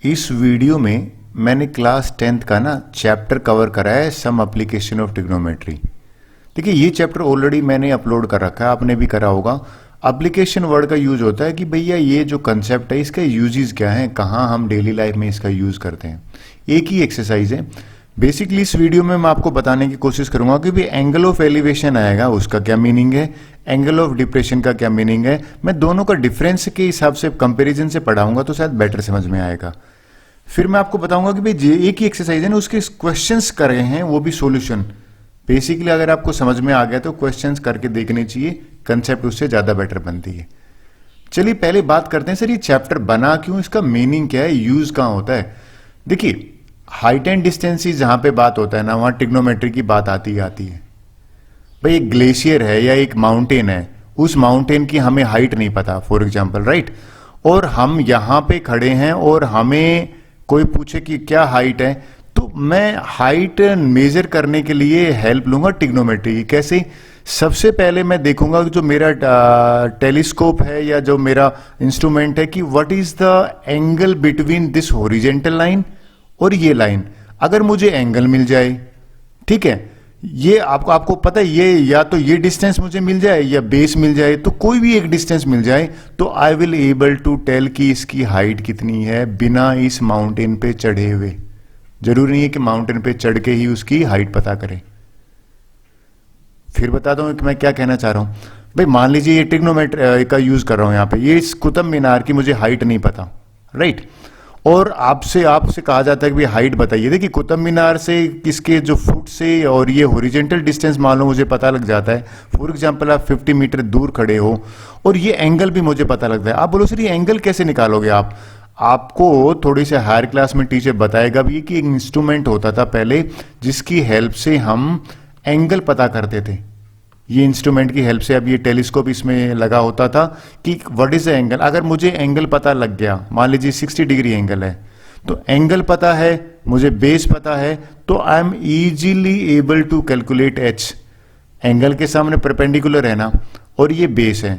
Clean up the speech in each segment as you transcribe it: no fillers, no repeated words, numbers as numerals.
इस वीडियो में मैंने क्लास 10th का ना चैप्टर कवर करा है सम एप्लीकेशन ऑफ ट्रिग्नोमेट्री। देखिए ये चैप्टर ऑलरेडी मैंने अपलोड कर रखा है, आपने भी करा होगा। एप्लीकेशन वर्ड का यूज होता है कि भैया ये जो कंसेप्ट है इसका यूजेस क्या है, कहाँ हम डेली लाइफ में इसका यूज करते हैं। एक ही एक्सरसाइज है। बेसिकली इस वीडियो में मैं आपको बताने की कोशिश करूंगा कि भाई एंगल ऑफ एलिवेशन आएगा उसका क्या मीनिंग है, एंगल ऑफ डिप्रेशन का क्या मीनिंग है। मैं दोनों का डिफरेंस के हिसाब से कंपैरिजन से पढ़ाऊंगा तो शायद बेटर समझ में आएगा। फिर मैं आपको बताऊंगा कि भाई एक ही एक्सरसाइज है ना, उसके क्वेश्चंस कर रहे हैं वो भी सॉल्यूशन। बेसिकली अगर आपको समझ में आ गया तो क्वेश्चंस करके देखने चाहिए, कंसेप्ट उससे ज्यादा बेटर बनती है। चलिए पहले बात करते हैं सर ये चैप्टर बना क्यों, इसका मीनिंग क्या है, यूज कहां होता है। देखिए हाइट एंड डिस्टेंसेस जहां पे बात होता है ना वहां ट्रिग्नोमेट्री की बात आती ही आती है। भाई एक ग्लेशियर है या एक माउंटेन है, उस माउंटेन की हमें हाइट नहीं पता फॉर एग्जाम्पल, राइट। और हम यहां पे खड़े हैं और हमें कोई पूछे कि क्या हाइट है, तो मैं हाइट मेजर करने के लिए हेल्प लूंगा ट्रिग्नोमेट्री की। कैसे? सबसे पहले मैं देखूंगा कि जो मेरा टेलीस्कोप है या जो मेरा इंस्ट्रूमेंट है कि what is the angle between this horizontal line और ये लाइन। अगर मुझे एंगल मिल जाए, ठीक है, ये आपको पता है ये या तो ये डिस्टेंस मुझे मिल जाए या बेस मिल जाए, तो कोई भी एक डिस्टेंस मिल जाए तो I will able to tell कि इसकी हाइट कितनी है बिना इस माउंटेन पे चढ़े हुए। जरूरी नहीं है कि माउंटेन पे चढ़ के ही उसकी हाइट पता करें। फिर बताता हूं कि मैं क्या कहना चाह रहा हूं। भाई मान लीजिए ये ट्रिग्नोमेट्री का यूज कर रहा हूं यहां पे, ये इस कुतुब मीनार की मुझे हाइट नहीं पता, राइट। और आपसे कहा जाता है कि भाई हाइट बताइए। देखिए कुतुब मीनार से किसके जो फुट से और ये हॉरिजॉन्टल डिस्टेंस मान लो मुझे पता लग जाता है। फॉर एग्जांपल आप 50 मीटर दूर खड़े हो और ये एंगल भी मुझे पता लगता है। आप बोलो सर ये एंगल कैसे निकालोगे आप? आपको थोड़ी से हायर क्लास में टीचर बताएगा भी कि एक इंस्ट्रूमेंट होता था पहले जिसकी हेल्प से हम एंगल पता करते थे। ये इंस्ट्रूमेंट की हेल्प से, अब ये टेलीस्कोप इसमें लगा होता था कि व्हाट इज द एंगल। अगर मुझे एंगल पता लग गया, मान लीजिए 60 डिग्री एंगल है, तो एंगल पता है, मुझे बेस पता है, तो I am easily able to calculate h. Angle के सामने परपेंडिकुलर है ना और ये बेस है,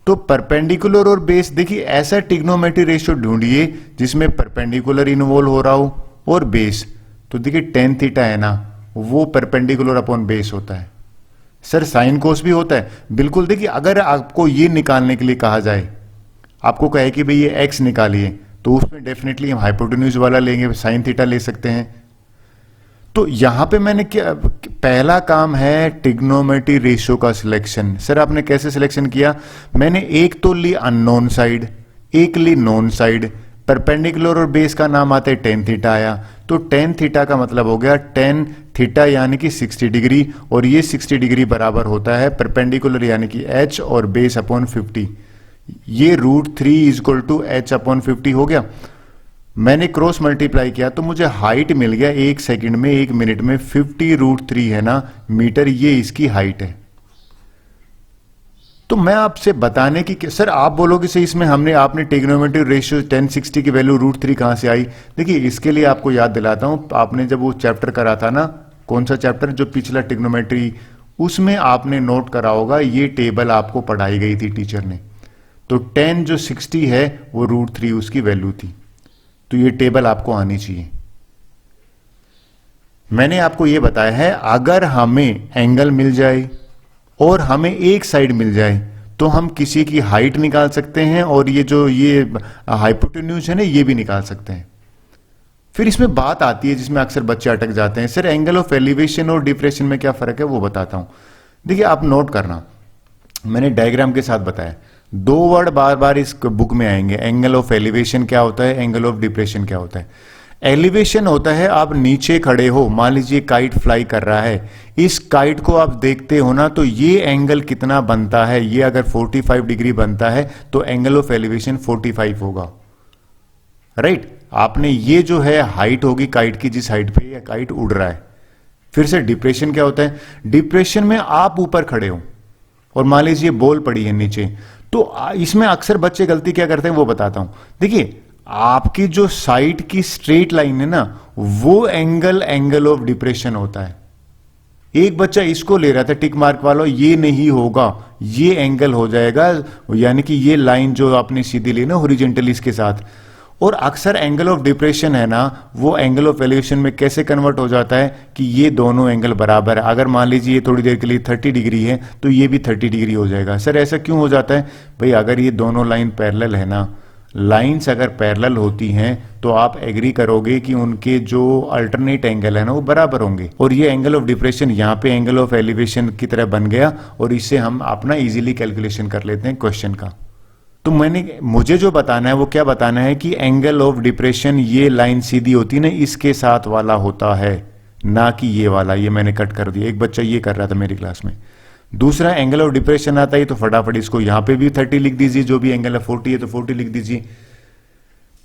तो परपेंडिकुलर और बेस, देखिए ऐसा ट्रिग्नोमेट्री रेशियो ढूंढिए जिसमें परपेंडिकुलर इन्वॉल्व हो रहा हो और बेस। तो देखिए tan थीटा है ना, वो परपेंडिकुलर अपॉन बेस होता है। सर साइन कोस भी होता है, बिल्कुल। देखिए अगर आपको ये निकालने के लिए कहा जाए, आपको कहे कि भाई ये एक्स निकालिए, तो उसमें डेफिनेटली हम हाइपोटेन्यूज वाला लेंगे, साइन थीटा ले सकते हैं। तो यहां पे मैंने क्या, पहला काम है ट्रिग्नोमेट्री रेशियो का सिलेक्शन। सर आपने कैसे सिलेक्शन किया? मैंने एक तो ली अननोन साइड, एक ली नोन साइड। परपेंडिकुलर और बेस का नाम आता है tan थीटा आया, तो tan थीटा का मतलब हो गया tan थीटा यानी कि 60 डिग्री, और ये 60 डिग्री बराबर होता है परपेंडिकुलर यानी कि h और बेस अपॉन 50। ये √3 is equal to h upon 50 हो गया। मैंने क्रॉस मल्टीप्लाई किया तो मुझे हाइट मिल गया एक सेकंड में, एक मिनट में 50√3 है ना मीटर, ये इसकी हाइट है। तो मैं आपसे बताने की सर आप बोलोगे सर इसमें आपने ट्रिग्नोमेट्री रेशियो tan60 की वैल्यू √3 कहां से आई? देखिए इसके लिए आपको याद दिलाता हूं, आपने जब वो चैप्टर करा था ना, कौन सा चैप्टर, जो पिछला ट्रिग्नोमेट्री, उसमें आपने नोट करा होगा ये टेबल आपको पढ़ाई गई थी टीचर ने। तो tan जो 60 है वो √3 उसकी वैल्यू थी, तो ये टेबल आपको आनी चाहिए। मैंने आपको ये बताया है अगर हमें एंगल मिल जाए और हमें एक साइड मिल जाए तो हम किसी की हाइट निकाल सकते हैं और ये हाइपोटेन्यूज है ना ये भी निकाल सकते हैं। फिर इसमें बात आती है जिसमें अक्सर बच्चे अटक जाते हैं, सर एंगल ऑफ एलिवेशन और डिप्रेशन में क्या फर्क है वो बताता हूं। देखिए आप नोट करना, मैंने डायग्राम के साथ बताया, दो वर्ड बार बार इस बुक में आएंगे। एंगल ऑफ एलिवेशन क्या होता है, एंगल ऑफ डिप्रेशन क्या होता है। एलिवेशन होता है आप नीचे खड़े हो, मान लीजिए काइट फ्लाई कर रहा है, इस काइट को आप देखते हो ना, तो ये एंगल कितना बनता है, ये अगर 45 डिग्री बनता है तो एंगल ऑफ एलिवेशन 45 होगा, राइट। आपने ये जो है हाइट होगी काइट की, जिस हाइट पे ये काइट उड़ रहा है। फिर से डिप्रेशन क्या होता है, डिप्रेशन में आप ऊपर खड़े हो और मान लीजिए बॉल पड़ी है नीचे, तो इसमें अक्सर बच्चे गलती क्या करते हैं वो बताता हूं। देखिए आपकी जो साइड की स्ट्रेट लाइन है ना, वो एंगल ऑफ डिप्रेशन होता है। एक बच्चा इसको ले रहा था टिक मार्क वाला, ये नहीं होगा, ये एंगल हो जाएगा, यानी कि ये लाइन जो आपने सीधी ली ना हॉरिजॉन्टली इसके साथ, और अक्सर एंगल ऑफ डिप्रेशन है ना, वो एंगल ऑफ एलिवेशन में कैसे कन्वर्ट हो जाता है कि ये दोनों एंगल बराबर है। अगर मान लीजिए ये थोड़ी देर के लिए 30 डिग्री है तो ये भी 30 डिग्री हो जाएगा। सर ऐसा क्यों हो जाता है? भाई अगर ये दोनों लाइन पैरेलल है ना, लाइंस अगर पैरेलल होती हैं तो आप एग्री करोगे कि उनके जो अल्टरनेट एंगल है ना वो बराबर होंगे। और ये एंगल ऑफ डिप्रेशन यहाँ पे एंगल ऑफ एलिवेशन की तरह बन गया और इससे हम अपना इजीली कैलकुलेशन कर लेते हैं क्वेश्चन का। तो मुझे जो बताना है वो क्या बताना है कि एंगल ऑफ डिप्रेशन ये लाइन सीधी होती है ना, इसके साथ वाला होता है, ना कि ये वाला। ये मैंने कट कर दिया, एक बच्चा ये कर रहा था मेरी क्लास में। दूसरा एंगल ऑफ डिप्रेशन आता है तो फटाफट इसको यहां पे भी 30 लिख दीजिए, जो भी एंगल है 40 है तो 40 लिख दीजिए।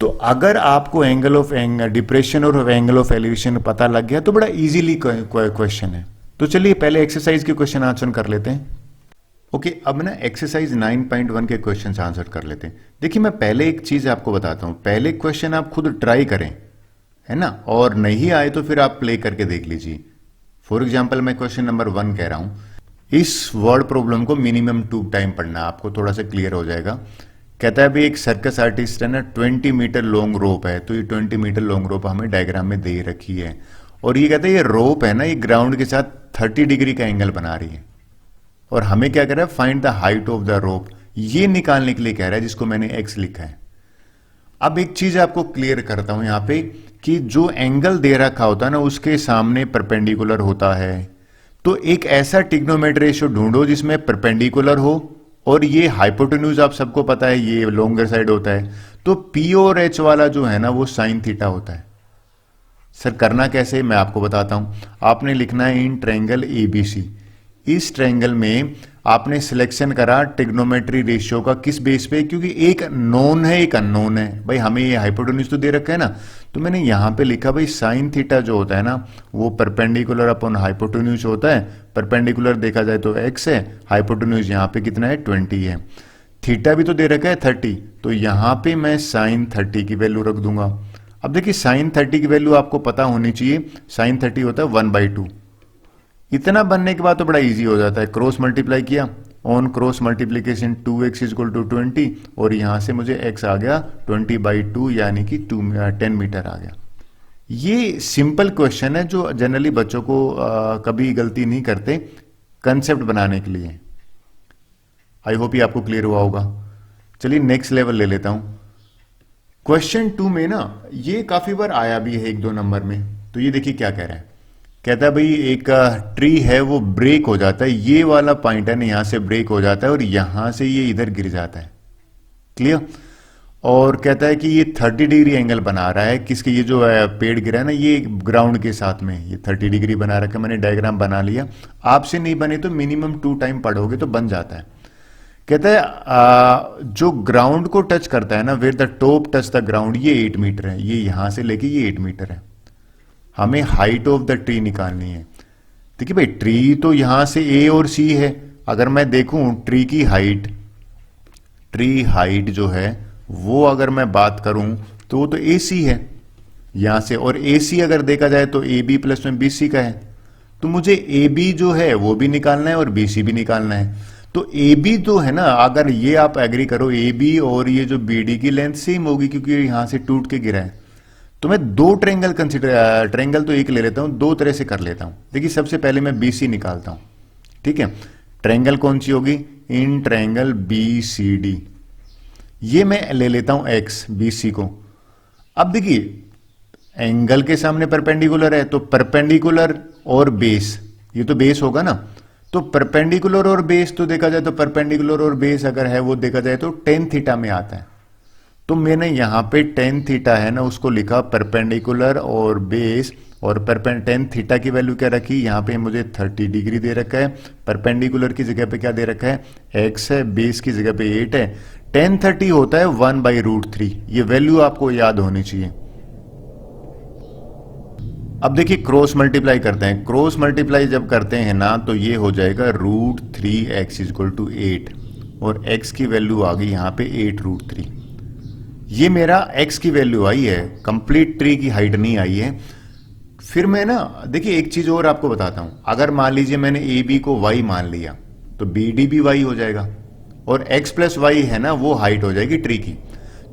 तो अगर आपको एंगल ऑफ डिप्रेशन और एंगल ऑफ एलिवेशन पता लग गया तो बड़ा इजीली क्वेश्चन है। तो चलिए पहले एक्सरसाइज के क्वेश्चन आंसर कर लेते हैं। ओके, अब ना एक्सरसाइज 9.1 के क्वेश्चन आंसर कर लेते हैं। देखिए मैं पहले एक चीज आपको बताता हूं, पहले क्वेश्चन आप खुद ट्राई करें, है ना, और नहीं आए तो फिर आप प्ले करके देख लीजिए। फॉर एग्जाम्पल मैं क्वेश्चन नंबर 1 कह रहा हूं, इस वर्ड प्रॉब्लम को मिनिमम 2 टाइम पढ़ना, आपको थोड़ा सा क्लियर हो जाएगा। कहता है भाई एक सर्कस आर्टिस्ट है ना, 20 मीटर लॉन्ग रोप है, तो ये 20 मीटर लॉन्ग रोप हमें डायग्राम में दे रखी है और ये कहता है ये रोप है ना, ये ग्राउंड के साथ 30 डिग्री का एंगल बना रही है और हमें क्या कह रहा है, find the height of the rope, ये निकालने के लिए कह रहा है, जिसको मैंने एक्स लिखा है। अब एक चीज आपको क्लियर करता हूं यहां पे कि जो एंगल दे रखा होता है ना उसके सामने परपेंडिकुलर होता है। तो एक ऐसा ट्रिग्नोमेट्री रेशियो ढूंढो जिसमें परपेंडिकुलर हो और ये हाइपोटेन्यूज आप सबको पता है ये लॉन्गर साइड होता है, तो पी और एच वाला जो है ना वो साइन थीटा होता है। सर करना कैसे, मैं आपको बताता हूं। आपने लिखना है इन ट्रायंगल एबीसी, इस ट्रायंगल में आपने सिलेक्शन करा ट्रिग्नोमेट्री रेशियो का, किस बेस पे, क्योंकि एक नोन है एक अननोन है। भाई हमें ये हाइपोटेन्यूज तो दे रखा है ना, तो मैंने यहां पे लिखा भाई साइन थीटा जो होता है ना वो परपेंडिकुलर अपॉन हाइपोटेन्यूज होता है। परपेंडिकुलर देखा जाए तो x है, हाइपोटेन्यूज यहां पे कितना है 20 है, थीटा भी तो दे रखा है 30, तो यहां पे मैं साइन 30 की वैल्यू रख दूंगा। अब देखिए साइन 30 की वैल्यू आपको पता होनी चाहिए, साइन 30 होता है 1/2। इतना बनने के बाद तो बड़ा इजी हो जाता है, क्रॉस मल्टीप्लाई किया, ऑन क्रॉस मल्टीप्लीकेशन 2x = 20 और यहां से मुझे x आ गया 20/2 यानी कि 10 मीटर आ गया। ये सिंपल क्वेश्चन है जो जनरली बच्चों को कभी गलती नहीं करते कंसेप्ट बनाने के लिए। आई होप ये आपको क्लियर हुआ होगा। चलिए नेक्स्ट लेवल ले लेता हूं। क्वेश्चन 2 में ना ये काफी बार आया भी है 1-2 नंबर में। तो ये देखिए क्या कह रहा है, कहता है भाई एक ट्री है वो ब्रेक हो जाता है, ये वाला पॉइंट है ना यहां से ब्रेक हो जाता है और यहां से ये इधर गिर जाता है, क्लियर। और कहता है कि ये 30 डिग्री एंगल बना रहा है, किसके, ये जो पेड़ गिरा है ना ये ग्राउंड के साथ में, ये 30 डिग्री बना रखा है। मैंने डायग्राम बना लिया, आपसे नहीं बने तो मिनिमम 2 टाइम पढ़ोगे तो बन जाता है। कहता है जो ग्राउंड को टच करता है ना, where the top touch the ground, ये 8 मीटर है, ये यहां से लेके ये 8 मीटर है। हमें हाइट ऑफ द ट्री निकालनी है। देखिए भाई ट्री तो यहां से ए और सी है, अगर मैं देखूं ट्री की हाइट, ट्री हाइट जो है वो अगर मैं बात करूं तो वो तो ए सी है यहां से, और ए सी अगर देखा जाए तो ए बी प्लस में बी सी का है, तो मुझे ए बी जो है वो भी निकालना है और बी सी भी निकालना है। तो ए बी तो है ना, अगर ये आप एग्री करो ए बी और ये जो बी डी की लेंथ सेम होगी क्योंकि यहां से टूट के गिरा है, तो मैं 2 ट्रायंगल कंसिडर, ट्रायंगल तो एक ले लेता हूं, 2 तरह से कर लेता हूं। देखिए सबसे पहले मैं बी सी निकालता हूं, ठीक है। ट्रायंगल कौन सी होगी, in triangle B C D, ये मैं ले लेता हूं एक्स बी सी को। अब देखिए एंगल के सामने परपेंडिकुलर है, तो परपेंडिकुलर और बेस, ये तो बेस होगा ना, तो परपेंडिकुलर और बेस तो देखा जाए तो परपेंडिकुलर और बेस अगर है वो देखा जाए तो tan थीटा में आता है। तो मैंने यहां पे tan थीटा है ना उसको लिखा परपेंडिकुलर और बेस, और tan थीटा की वैल्यू क्या रखी, यहां पे मुझे 30 डिग्री दे रखा है, परपेंडिकुलर की जगह पे क्या दे रखा है x है, बेस की जगह पे 8 है, tan 30 होता है 1/√3, ये वैल्यू आपको याद होनी चाहिए। अब देखिए क्रॉस मल्टीप्लाई करते हैं, क्रॉस मल्टीप्लाई जब करते हैं ना तो ये हो जाएगा √3x = 8 और x की वैल्यू आ गई यहां पे 8√3। ये मेरा x की वैल्यू आई है, कंप्लीट ट्री की हाइट नहीं आई है। फिर मैं ना देखिए एक चीज और आपको बताता हूं, अगर मान लीजिए मैंने ए बी को y मान लिया तो बी डी भी y हो जाएगा और x + y है ना वो हाइट हो जाएगी ट्री की।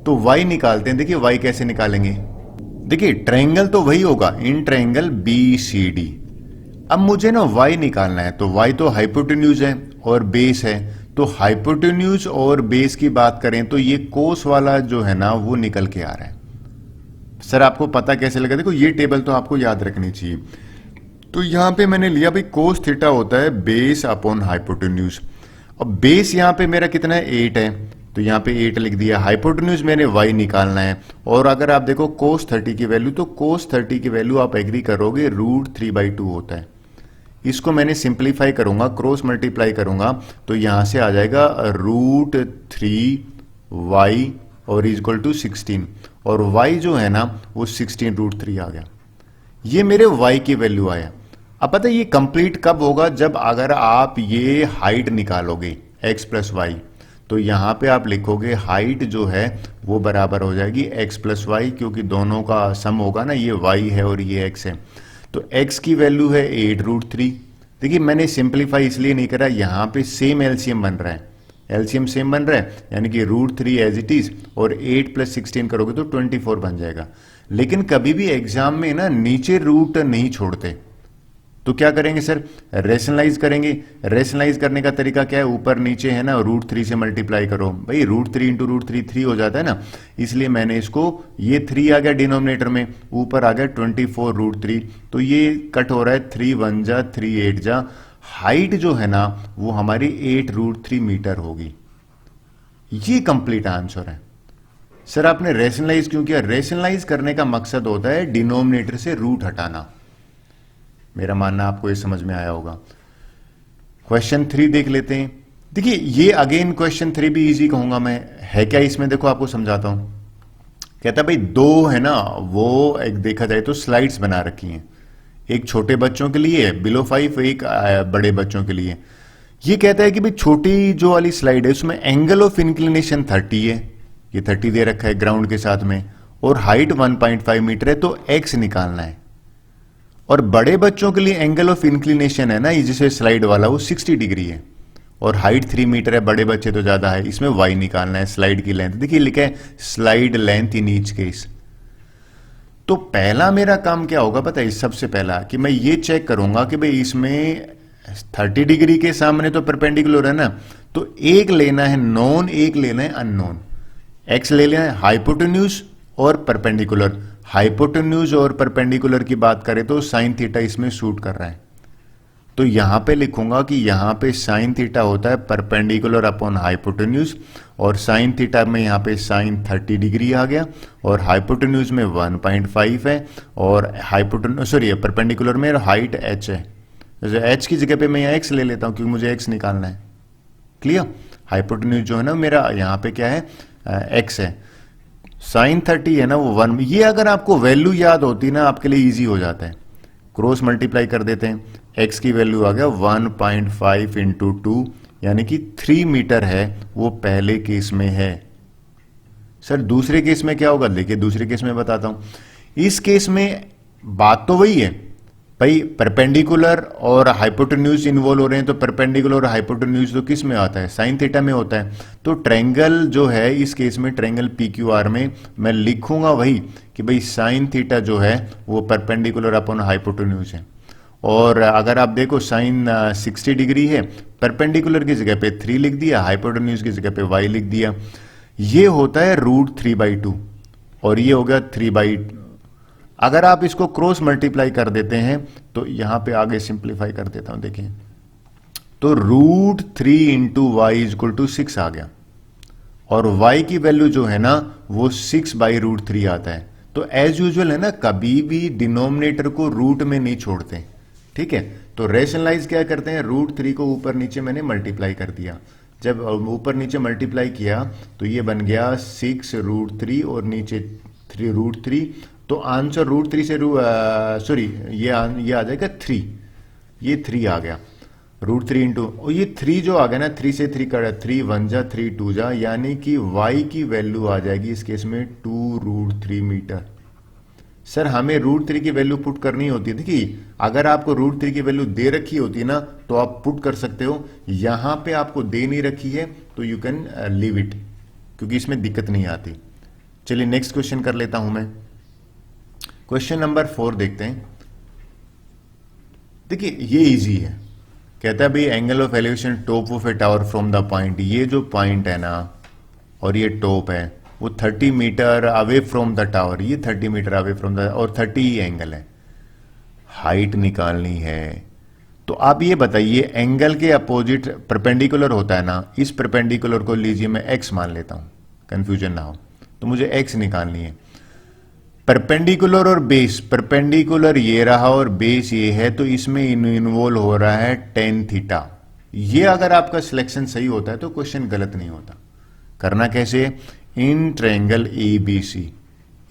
तो y निकालते हैं। देखिए y कैसे निकालेंगे, देखिए ट्रायंगल तो वही होगा, इन ट्रायंगल BCD। अब मुझे ना y निकालना है, तो y तो हाइपोटेन्यूज है और बेस है, तो हाइपोटेन्यूज और बेस की बात करें तो ये कोस वाला जो है ना वो निकल के आ रहा है। सर आपको पता कैसे लगा, देखो ये टेबल तो आपको याद रखनी चाहिए। तो यहां पे मैंने लिया भाई कोस थीटा होता है बेस अपॉन हाइपोटेन्यूज। अब बेस यहां पे मेरा कितना है 8 है, तो यहां पे 8 लिख दिया। हाइपोटेन्यूज मैंने y निकालना है, और अगर आप देखो कोस 30 की वैल्यू, तो कोस 30 की वैल्यू आप एग्री करोगे √3/2 होता है। इसको मैंने सिंप्लीफाई करूंगा, क्रॉस मल्टीप्लाई करूंगा, तो यहां से आ जाएगा √3y और इक्वल टू 16, और y जो है ना वो 16√3 आ गया। ये मेरे y की वैल्यू आया। अब पता है ये कंप्लीट कब होगा, जब अगर आप ये हाइट निकालोगे x प्लस वाई, तो यहां पे आप लिखोगे हाइट जो है वो बराबर हो जाएगी x प्लस वाई, क्योंकि दोनों का सम होगा ना, ये y है और ये x है। तो x की वैल्यू है 8√3। देखिए मैंने सिंप्लीफाई इसलिए नहीं करा, यहां पे सेम एलसीएम बन रहा है, एलसीएम सेम बन रहा है, यानी कि √3 एज इट इज, और 8 + 16 करोगे तो 24 बन जाएगा। लेकिन कभी भी एग्जाम में ना नीचे रूट नहीं छोड़ते, तो क्या करेंगे सर, रेशनलाइज करेंगे। रेशनलाइज करने का तरीका क्या है, ऊपर नीचे है ना, √3 से मल्टीप्लाई करो। भाई √3 × √3 3 हो जाता है ना, इसलिए मैंने इसको, ये 3 आ गया डिनोमिनेटर में, ऊपर आ गया 24√3, तो ये कट हो रहा है 3 1 जा 3 8 जा। हाइट जो है ना वो हमारी 8√3 मीटर होगी। ये कंप्लीट आंसर है। सर आपने रेशनलाइज क्यों किया, रेशनलाइज करने का मकसद होता है डिनोमिनेटर से रूट हटाना। मेरा मानना आपको ये समझ में आया होगा। क्वेश्चन 3 देख लेते हैं। देखिए ये अगेन क्वेश्चन 3 भी इजी कहूंगा मैं, है क्या इसमें, देखो आपको समझाता हूं। कहता है भाई दो है ना, वो एक देखा जाए तो स्लाइड्स बना रखी हैं, एक छोटे बच्चों के लिए बिलो 5, एक बड़े बच्चों के लिए। ये कहता है कि भाई छोटी जो वाली स्लाइड है उसमें एंगल ऑफ इंक्लिनेशन 30 है, ये 30 दे रखा है ग्राउंड के साथ में, और हाइट 1.5 मीटर है, तो x निकालना है। और बड़े बच्चों के लिए एंगल ऑफ इंक्लिनेशन है ना, ये जैसे स्लाइड वाला, वो 60 डिग्री है, और हाइट 3 मीटर है, बड़े बच्चे तो ज्यादा है, इसमें y निकालना है, स्लाइड की लेंथ। देखिए लिखा है slide length in each case. तो पहला मेरा काम क्या होगा पता है, सबसे पहला कि मैं ये चेक करूंगा कि भाई इसमें 30 डिग्री के सामने तो परपेंडिकुलर है ना, तो एक लेना है नॉन, एक लेना है अननोन। x ले लेना है हाइपोटेन्यूज और परपेंडिकुलर। हाइपोटेन्यूज और परपेंडिकुलर की बात करें तो साइन थीटा इसमें सूट कर रहा है, तो यहां पे लिखूंगा कि यहां पे साइन थीटा होता है परपेंडिकुलर अपॉन हाइपोटेन्यूज, और साइन थीटा में यहां पे साइन 30 डिग्री आ गया, और हाइपोटेन्यूज में 1.5 है, और परपेंडिकुलर में हाइट h है। जैसे h की जगह पे मैं यहाँ x ले लेता हूं क्योंकि मुझे x निकालना है। क्लियर, हाइपोटेन्यूज जो है ना मेरा यहाँ पे क्या है, x है, साइन 30 है ना वो 1। ये अगर आपको वैल्यू याद होती ना आपके लिए इजी हो जाता है। क्रॉस मल्टीप्लाई कर देते हैं, x की वैल्यू आ गया 1.5 × 2, यानी कि 3 मीटर है, वो पहले केस में है। सर दूसरे केस में क्या होगा, देखिए दूसरे केस में बताता हूं। इस केस में बात तो वही है भाई, परपेंडिकुलर और हाइपोटेन्यूज इन्वॉल्व हो रहे हैं, तो परपेंडिकुलर और हाइपोटेन्यूज तो किस में आता है, साइन थीटा में होता है। तो ट्रायंगल जो है इस केस में ट्रायंगल PQR में मैं लिखूंगा वही कि भाई साइन थीटा जो है वो परपेंडिकुलर अपॉन हाइपोटेन्यूज है। और अगर आप देखो साइन 60 डिग्री है, परपेंडिकुलर की जगह पे 3 लिख दिया, हाइपोटेन्यूज की जगह पे y लिख दिया। ये होता है √3/2, और ये हो गया 3/2। अगर आप इसको क्रॉस मल्टीप्लाई कर देते हैं तो यहां पे आगे सिंप्लीफाई कर देता हूं, देखिए तो √3 × y = 6 आ गया, और y की वैल्यू जो है ना वो 6/√3 आता है। तो एज यूजुअल है ना, कभी भी डिनोमिनेटर को रूट में नहीं छोड़ते, ठीक है। तो रेशनलाइज क्या करते हैं, √3 को ऊपर नीचे मैंने मल्टीप्लाई कर दिया। जब ऊपर नीचे मल्टीप्लाई किया तो ये बन गया 6√3 और नीचे 3√3, तो आंसर √3 से ये आ जाएगा 3, ये 3 आ गया √3 और ये 3 जो आ गया ना, 3 से 3 का 3 1 जा 3 2 जा, यानी कि y की वैल्यू आ जाएगी इस केस में 2√3 मीटर। सर हमें √3 की वैल्यू पुट करनी होती है। देखिए अगर आपको √3 की वैल्यू दे रखी होती ना तो आप पुट कर सकते हो, यहां पे आपको दे नहीं रखी है तो यू कैन लीव इट, क्योंकि इसमें दिक्कत नहीं आती। चलिए नेक्स्ट क्वेश्चन कर लेता हूं मैं। क्वेश्चन नंबर 4 देखते हैं। देखिए ये इजी है, कहता है भाई angle of elevation top of a tower from the point, ये जो पॉइंट है ना और ये टॉप है वो 30 metre away from the tower, ये 30 मीटर अवे फ्रॉम द, और 30 ही एंगल है, हाइट निकालनी है। तो आप ये बताइए एंगल के अपोजिट परपेंडिकुलर होता है ना, इस परपेंडिकुलर को लीजिए मैं एक्स मान लेता हूं, कंफ्यूजन ना हो, तो मुझे एक्स निकालनी है। परपेंडिकुलर और बेस, परपेंडिकुलर ये रहा और बेस ये है, तो इसमें इन्वॉल्व हो रहा है टेन थीटा। ये अगर आपका सिलेक्शन सही होता है तो क्वेश्चन गलत नहीं होता। करना कैसे, इन ट्रायंगल ए बी सी,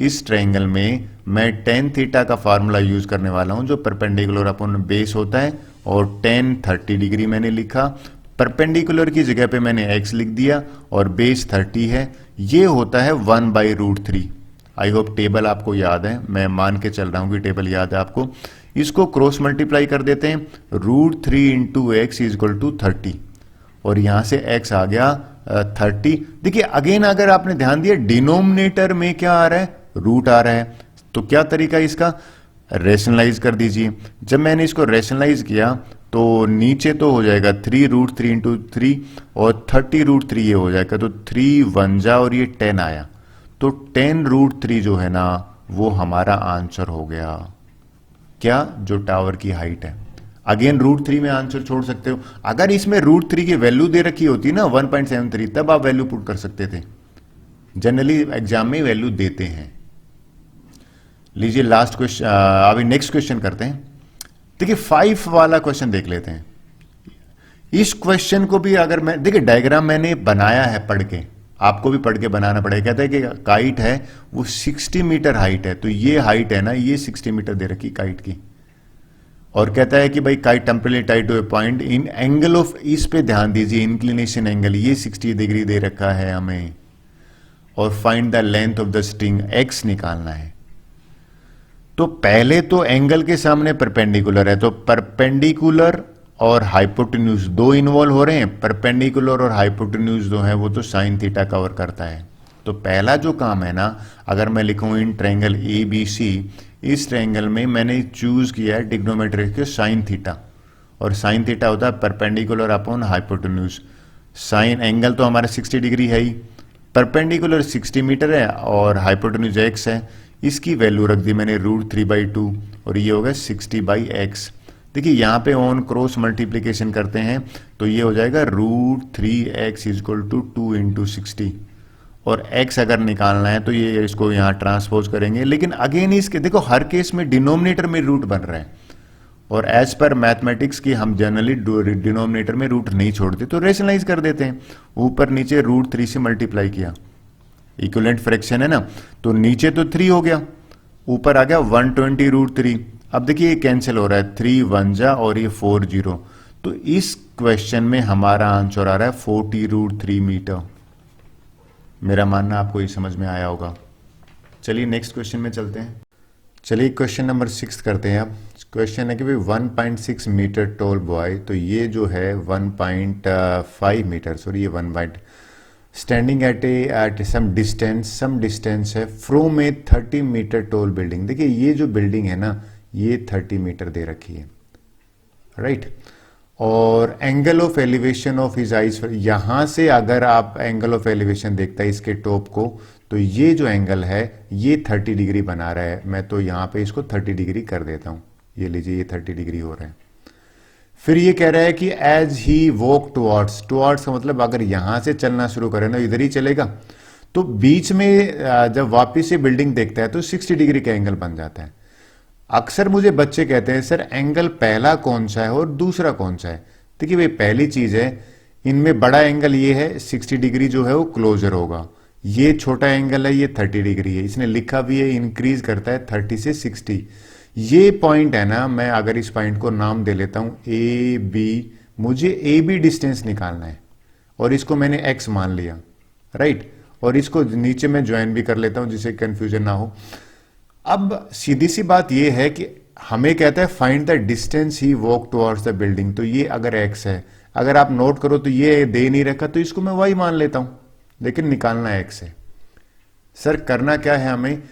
इस ट्रायंगल में मैं टेन थीटा का फार्मूला यूज करने वाला हूं जो परपेंडिकुलर अपॉन बेस होता है, और टेन 30 डिग्री मैंने लिखा, परपेंडिकुलर की जगह पे मैंने x लिख दिया और बेस 30 है, ये होता है 1/√3। आई होप टेबल आपको याद है, मैं मान के चल रहा हूं कि टेबल याद है आपको। इसको क्रॉस मल्टीप्लाई कर देते हैं, √3 into x is equal to 30, और यहां से x आ गया 30। देखिए अगेन अगर आपने ध्यान दिया डिनोमिनेटर में क्या आ रहा है, रूट आ रहा है, तो क्या तरीका इसका, रेशनलाइज कर दीजिए। जब मैंने इसको रेशनलाइज किया तो नीचे तो हो जाएगा 3√3 इंटू 3 और 30√3 ये हो जाएगा, तो 3 1 जा और ये 10 आया, तो 10√3 जो है ना वो हमारा आंसर हो गया, क्या, जो टावर की हाइट है। अगेन √3 में आंसर छोड़ सकते हो, अगर इसमें √3 की वैल्यू दे रखी होती ना 1.73 तब आप वैल्यू पुट कर सकते थे, जनरली एग्जाम में वैल्यू देते हैं। लीजिए लास्ट क्वेश्चन, अभी नेक्स्ट क्वेश्चन करते हैं। देखिए 5 वाला क्वेश्चन देख लेते हैं। इस क्वेश्चन को भी अगर मैं, देखिए डायग्राम मैंने बनाया है पढ़ के, आपको भी पढ़ के बनाना पड़ेगा। कहता है कि काइट है वो 60 मीटर हाइट है, तो ये हाइट है ना, ये 60 मीटर दे रखी काइट की, और कहता है कि भाई kite temporarily tied to a point in angle of, इस पे ध्यान दीजिए, इंक्लिनेशन एंगल ये 60 डिग्री दे रखा है हमें, और find the length of the string, x निकालना है। तो पहले तो एंगल के सामने परपेंडिकुलर है, तो परपेंडिकुलर और हाइपोटेन्यूज दो इन्वॉल्व हो रहे हैं, परपेंडिकुलर और हाइपोटेन्यूज जो है वो तो साइन थीटा कवर करता है। तो पहला जो काम है ना, अगर मैं लिखूं इन ट्रायंगल ए बी सी, इस ट्रायंगल में मैंने चूज किया है डिग्नोमेट्रिक के साइन थीटा, और साइन थीटा होता है perpendicular upon hypotenuse. Sign angle तो हमारा 60 डिग्री है ही, परपेंडिकुलर 60 मीटर है और हाइपोटेन्यूज एक्स है, इसकी वैल्यू रख दी मैंने √3/2 और ये होगा 60/x। देखिए यहाँ पे ऑन क्रॉस मल्टीप्लीकेशन करते हैं तो ये हो जाएगा √3x is equal to 2 into 60, और x अगर निकालना है तो ये इसको यहाँ ट्रांसपोज करेंगे। लेकिन अगेन इसके देखो हर केस में डिनोमिनेटर में रूट बन रहा है, और एज पर मैथमेटिक्स की हम जनरली डिनोमिनेटर में रूट नहीं छोड़ते, तो रेशनलाइज कर देते हैं, ऊपर नीचे √3 से मल्टीप्लाई किया, इक्विवेलेंट फ्रैक्शन है ना, तो नीचे तो 3 हो गया, ऊपर आ गया 120√3। अब देखिए ये कैंसिल हो रहा है, 3 1 जा और ये 4 0, तो इस क्वेश्चन में हमारा आंसर आ रहा है 40√3 मीटर। मेरा मानना आपको ये समझ में आया होगा। चलिए नेक्स्ट क्वेश्चन में चलते हैं। चलिए क्वेश्चन नंबर 6 करते हैं। अब क्वेश्चन है कि भाई 1.6 मीटर टॉल बॉय, तो ये जो है 1.5 मीटर, सॉरी ये 1. स्टैंडिंग एट सम डिस्टेंस है from a 30 metre tall building. देखिए ये जो बिल्डिंग है ना ये 30 मीटर दे रखी है, राइट। और angle of elevation of his eyes, यहां से अगर आप एंगल ऑफ एलिवेशन देखता है इसके टॉप को, तो ये जो एंगल है ये 30 डिग्री बना रहा है। मैं तो यहां पे इसको 30 डिग्री कर देता हूं, ये लीजिए ये 30 डिग्री हो रहा है। फिर ये कह रहा है कि एज ही वॉक टुवर्ड्स का मतलब अगर यहां से चलना शुरू करे ना इधर ही चलेगा, तो बीच में जब वापिस ये बिल्डिंग देखता है तो 60 डिग्री का एंगल बन जाता है। अक्सर मुझे बच्चे कहते हैं सर एंगल पहला कौन सा है और दूसरा कौन सा है। देखिए भाई पहली चीज है, इनमें बड़ा एंगल ये है 60 डिग्री जो है वो क्लोजर होगा, ये छोटा एंगल है ये 30 डिग्री है, इसने लिखा भी है इंक्रीज करता है 30 से 60। ये पॉइंट है ना, मैं अगर इस पॉइंट को नाम दे लेता हूं ए बी, मुझे ए बी डिस्टेंस निकालना है और इसको मैंने एक्स मान लिया, राइट, और इसको नीचे में ज्वाइन भी कर लेता हूं जिससे कंफ्यूजन ना हो। अब सीधी सी बात यह है कि हमें कहता है find the distance he walk towards the building, तो ये अगर एक्स है, अगर आप नोट करो तो ये दे नहीं रखा तो इसको मैं वाई मान लेता हूं, लेकिन निकालना एक्स है। सर करना क्या है हमें,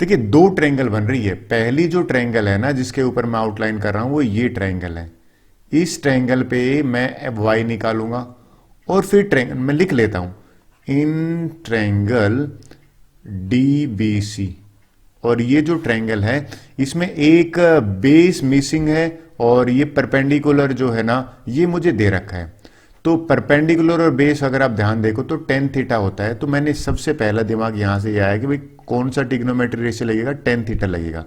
देखिए दो ट्रायंगल बन रही है। पहली जो ट्रायंगल है ना जिसके ऊपर मैं आउटलाइन कर रहा हूं वो ये ट्रायंगल है। इस ट्रायंगल पे मैं वाई निकालूंगा और फिर ट्रायंगल मैं लिख लेता हूं इन ट्रायंगल डीबीसी। और ये जो ट्रायंगल है इसमें एक बेस मिसिंग है और ये परपेंडिकुलर जो है ना ये मुझे दे रखा है। तो परपेंडिकुलर और बेस अगर आप ध्यान देखो तो टेन थीटा होता है। तो मैंने सबसे पहला दिमाग यहां से यह आया कि भाई कौन सा ट्रिग्नोमेट्री रेशियो लगेगा, टेन थीटा लगेगा।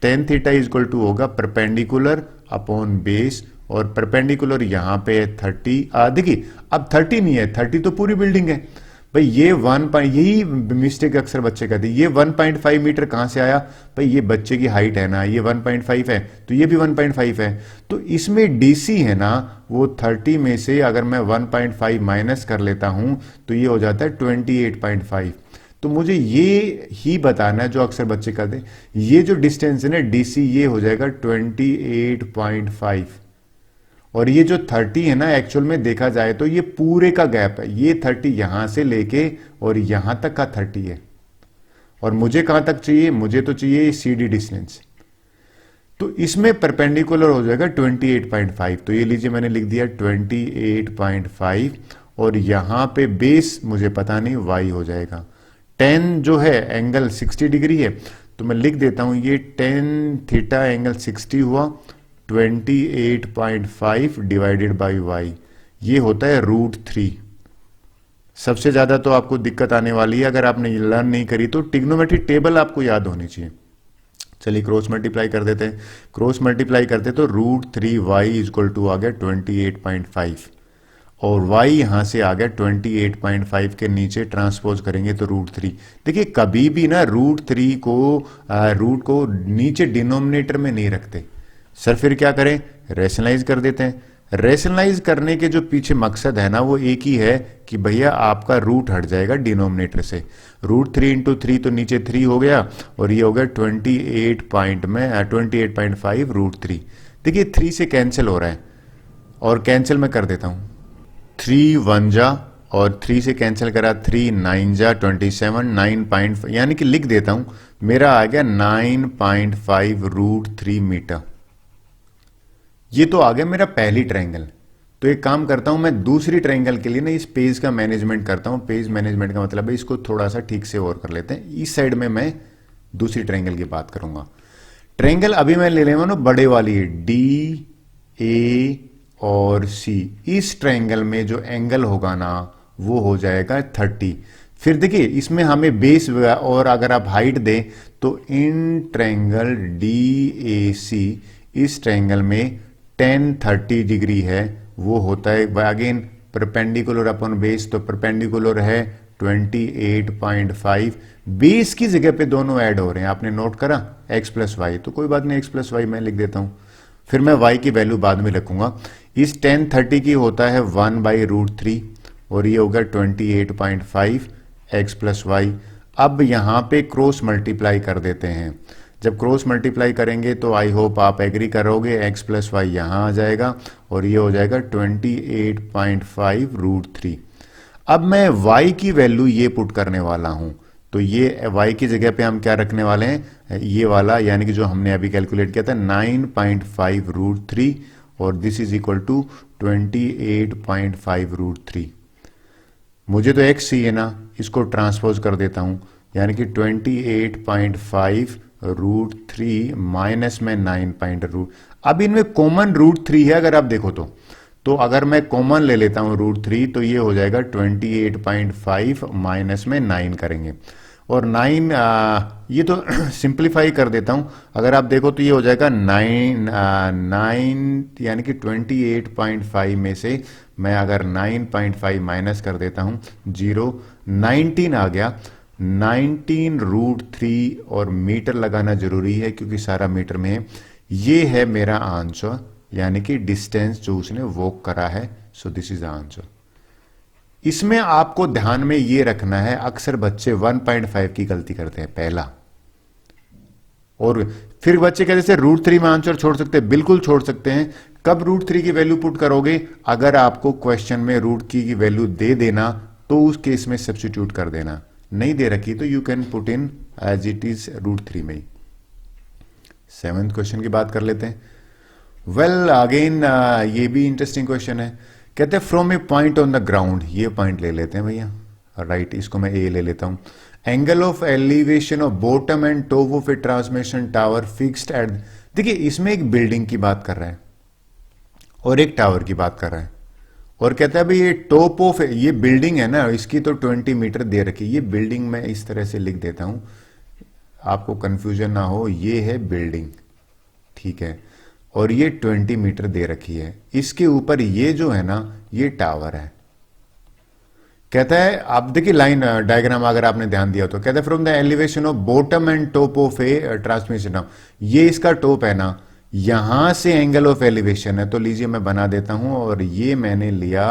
Tan theta is equal to होगा परपेंडिकुलर अपॉन बेस, और परपेंडिकुलर यहां पे है 30। देखिए अब 30 नहीं है, 30 तो पूरी बिल्डिंग है भाई। ये यही मिस्टेक अक्सर बच्चे करते हैं, ये 1.5 मीटर कहां से आया भाई, ये बच्चे की हाइट है ना, ये 1.5 है तो ये भी 1.5 है। तो इसमें डीसी है ना वो 30 में से अगर मैं 1.5 माइनस कर लेता हूं तो ये हो जाता है 28.5। तो मुझे ये ही बताना है जो अक्सर बच्चे करते हैं, ये जो डिस्टेंस है ना डीसी ये हो जाएगा 28.5, और ये जो 30 है ना एक्चुअल में देखा जाए तो ये पूरे का गैप है। ये 30 यहां से लेके और यहां तक का 30 है, और मुझे कहां तक चाहिए, मुझे तो चाहिए सीडी डिस्टेंस। तो इसमें परपेंडिकुलर हो जाएगा 28.5। तो ये लीजिए मैंने लिख दिया 28.5, और यहां पे बेस मुझे पता नहीं वाई हो जाएगा। 10 जो है एंगल 60 डिग्री है तो मैं लिख देता हूं ये 10 थीटा एंगल 60 हुआ 28.5 डिवाइडेड बाई वाई, ये होता है √3। सबसे ज्यादा तो आपको दिक्कत आने वाली है अगर आपने ये लर्न नहीं करी तो ट्रिग्नोमेट्रिक टेबल आपको याद होनी चाहिए। चलिए क्रॉस मल्टीप्लाई कर देते हैं। क्रॉस मल्टीप्लाई करते तो √3y इज इक्वल टू आ गया 28.5, और y यहां से आ गया 28.5 के नीचे ट्रांसपोज करेंगे तो √3। देखिए कभी भी ना √3 को रूट को नीचे डिनोमिनेटर में नहीं रखते सर, फिर क्या करें, रैशनलाइज कर देते हैं। रैशनलाइज करने के जो पीछे मकसद है ना वो एक ही है कि भैया आपका रूट हट जाएगा डिनोमिनेटर से। √3 इंटू 3 तो नीचे 3 हो गया, और ये हो गया 28.5 √3। देखिए 3 से कैंसिल हो रहा है, और कैंसिल मैं कर देता हूं, 3 1 जा और 3 से कैंसिल करा 3 9 जा 27, 9.5 यानी कि लिख देता हूं मेरा आ गया 9.5 √3 मीटर। ये तो आ गया मेरा पहली ट्रायंगल। तो एक काम करता हूं मैं दूसरी ट्रायंगल के लिए ना इस पेज का मैनेजमेंट करता हूं। पेज मैनेजमेंट का मतलब है इसको थोड़ा सा ठीक से और कर लेते हैं। इस साइड में मैं दूसरी ट्रायंगल की बात करूंगा। ट्रायंगल अभी मैं ले लेगा ना बड़े वाली है डी ए और सी। इस ट्रायंगल में जो एंगल होगा ना वो हो जाएगा 30। फिर देखिए इसमें हमें बेस और अगर आप हाइट दें तो इन ट्रायंगल डी ए सी इस ट्रायंगल में 10-30 डिग्री है वो होता है अगेन परपेंडिकुलर अपॉन बेस। तो परपेंडिकुलर है 28.5, बेस की जगह पे दोनों ऐड हो रहे हैं, आपने नोट करा x प्लस वाई। तो कोई बात नहीं, x प्लस वाई मैं लिख देता हूं, फिर मैं y की वैल्यू बाद में रखूंगा। इस 10-30 की होता है 1/√3, और ये होगा 28.5 x प्लस वाई। अब यहां पे क्रॉस मल्टीप्लाई कर देते हैं। जब क्रॉस मल्टीप्लाई करेंगे तो आई होप आप एग्री करोगे, x प्लस वाई यहां आ जाएगा और ये हो जाएगा 28.5 √3। अब मैं y की वैल्यू ये पुट करने वाला हूं, तो ये y की जगह पे हम क्या रखने वाले हैं, ये वाला यानी कि जो हमने अभी कैलकुलेट किया था 9.5 √3, और दिस इज इक्वल टू 28.5 √3। मुझे तो x चाहिए ना, इसको ट्रांसपोज कर देता हूं, यानी कि 28.5 √3 माइनस में 9. अब इनमें कॉमन √3 है अगर आप देखो तो अगर मैं कॉमन ले लेता हूं √3 तो ये हो जाएगा 28.5 माइनस में 9 करेंगे, और 9 ये तो सिंप्लीफाई कर देता हूं। अगर आप देखो तो ये हो जाएगा 9 यानी कि 28.5 में से मैं अगर 9.5 माइनस कर देता हूं 0, 19 आ गया। 19 √3 और मीटर लगाना जरूरी है क्योंकि सारा मीटर में है। ये है मेरा आंसर, यानी कि डिस्टेंस जो उसने वॉक करा है। So this is answer. इसमें आपको ध्यान में ये रखना है, अक्सर बच्चे 1.5 की गलती करते हैं पहला, और फिर बच्चे कहते से √3 में आंसर छोड़ सकते हैं, बिल्कुल छोड़ सकते हैं। कब √3 की वैल्यू पुट करोगे, अगर आपको क्वेश्चन में √3 की वैल्यू दे देना तो उस केस में सब्स्टिट्यूट कर देना। नहीं दे रखी तो you can put in as it is √3 में ही। 7th क्वेश्चन की बात कर लेते हैं। वेल अगेन ये भी इंटरेस्टिंग क्वेश्चन है। कहते हैं from A point on the ground, ये पॉइंट ले लेते हैं भैया, राइट, इसको मैं ए ले लेता हूं। Angle of elevation of bottom and top of A transmission tower fixed at, देखिए इसमें एक बिल्डिंग की बात कर रहा है और एक टावर की बात कर रहा है, और कहता है भाई ये टॉप ऑफ, ये बिल्डिंग है ना, इसकी तो 20 मीटर दे रखी। ये बिल्डिंग मैं इस तरह से लिख देता हूं, आपको कंफ्यूजन ना हो, ये है बिल्डिंग, ठीक है, और ये 20 मीटर दे रखी है। इसके ऊपर ये जो है ना, ये टावर है। कहता है, आप देखिए लाइन डायग्राम अगर आपने ध्यान दिया तो, कहता है from the elevation of bottom and top of A transmission, ये इसका टॉप है ना, यहां से एंगल ऑफ एलिवेशन है। तो लीजिए मैं बना देता हूं, और ये मैंने लिया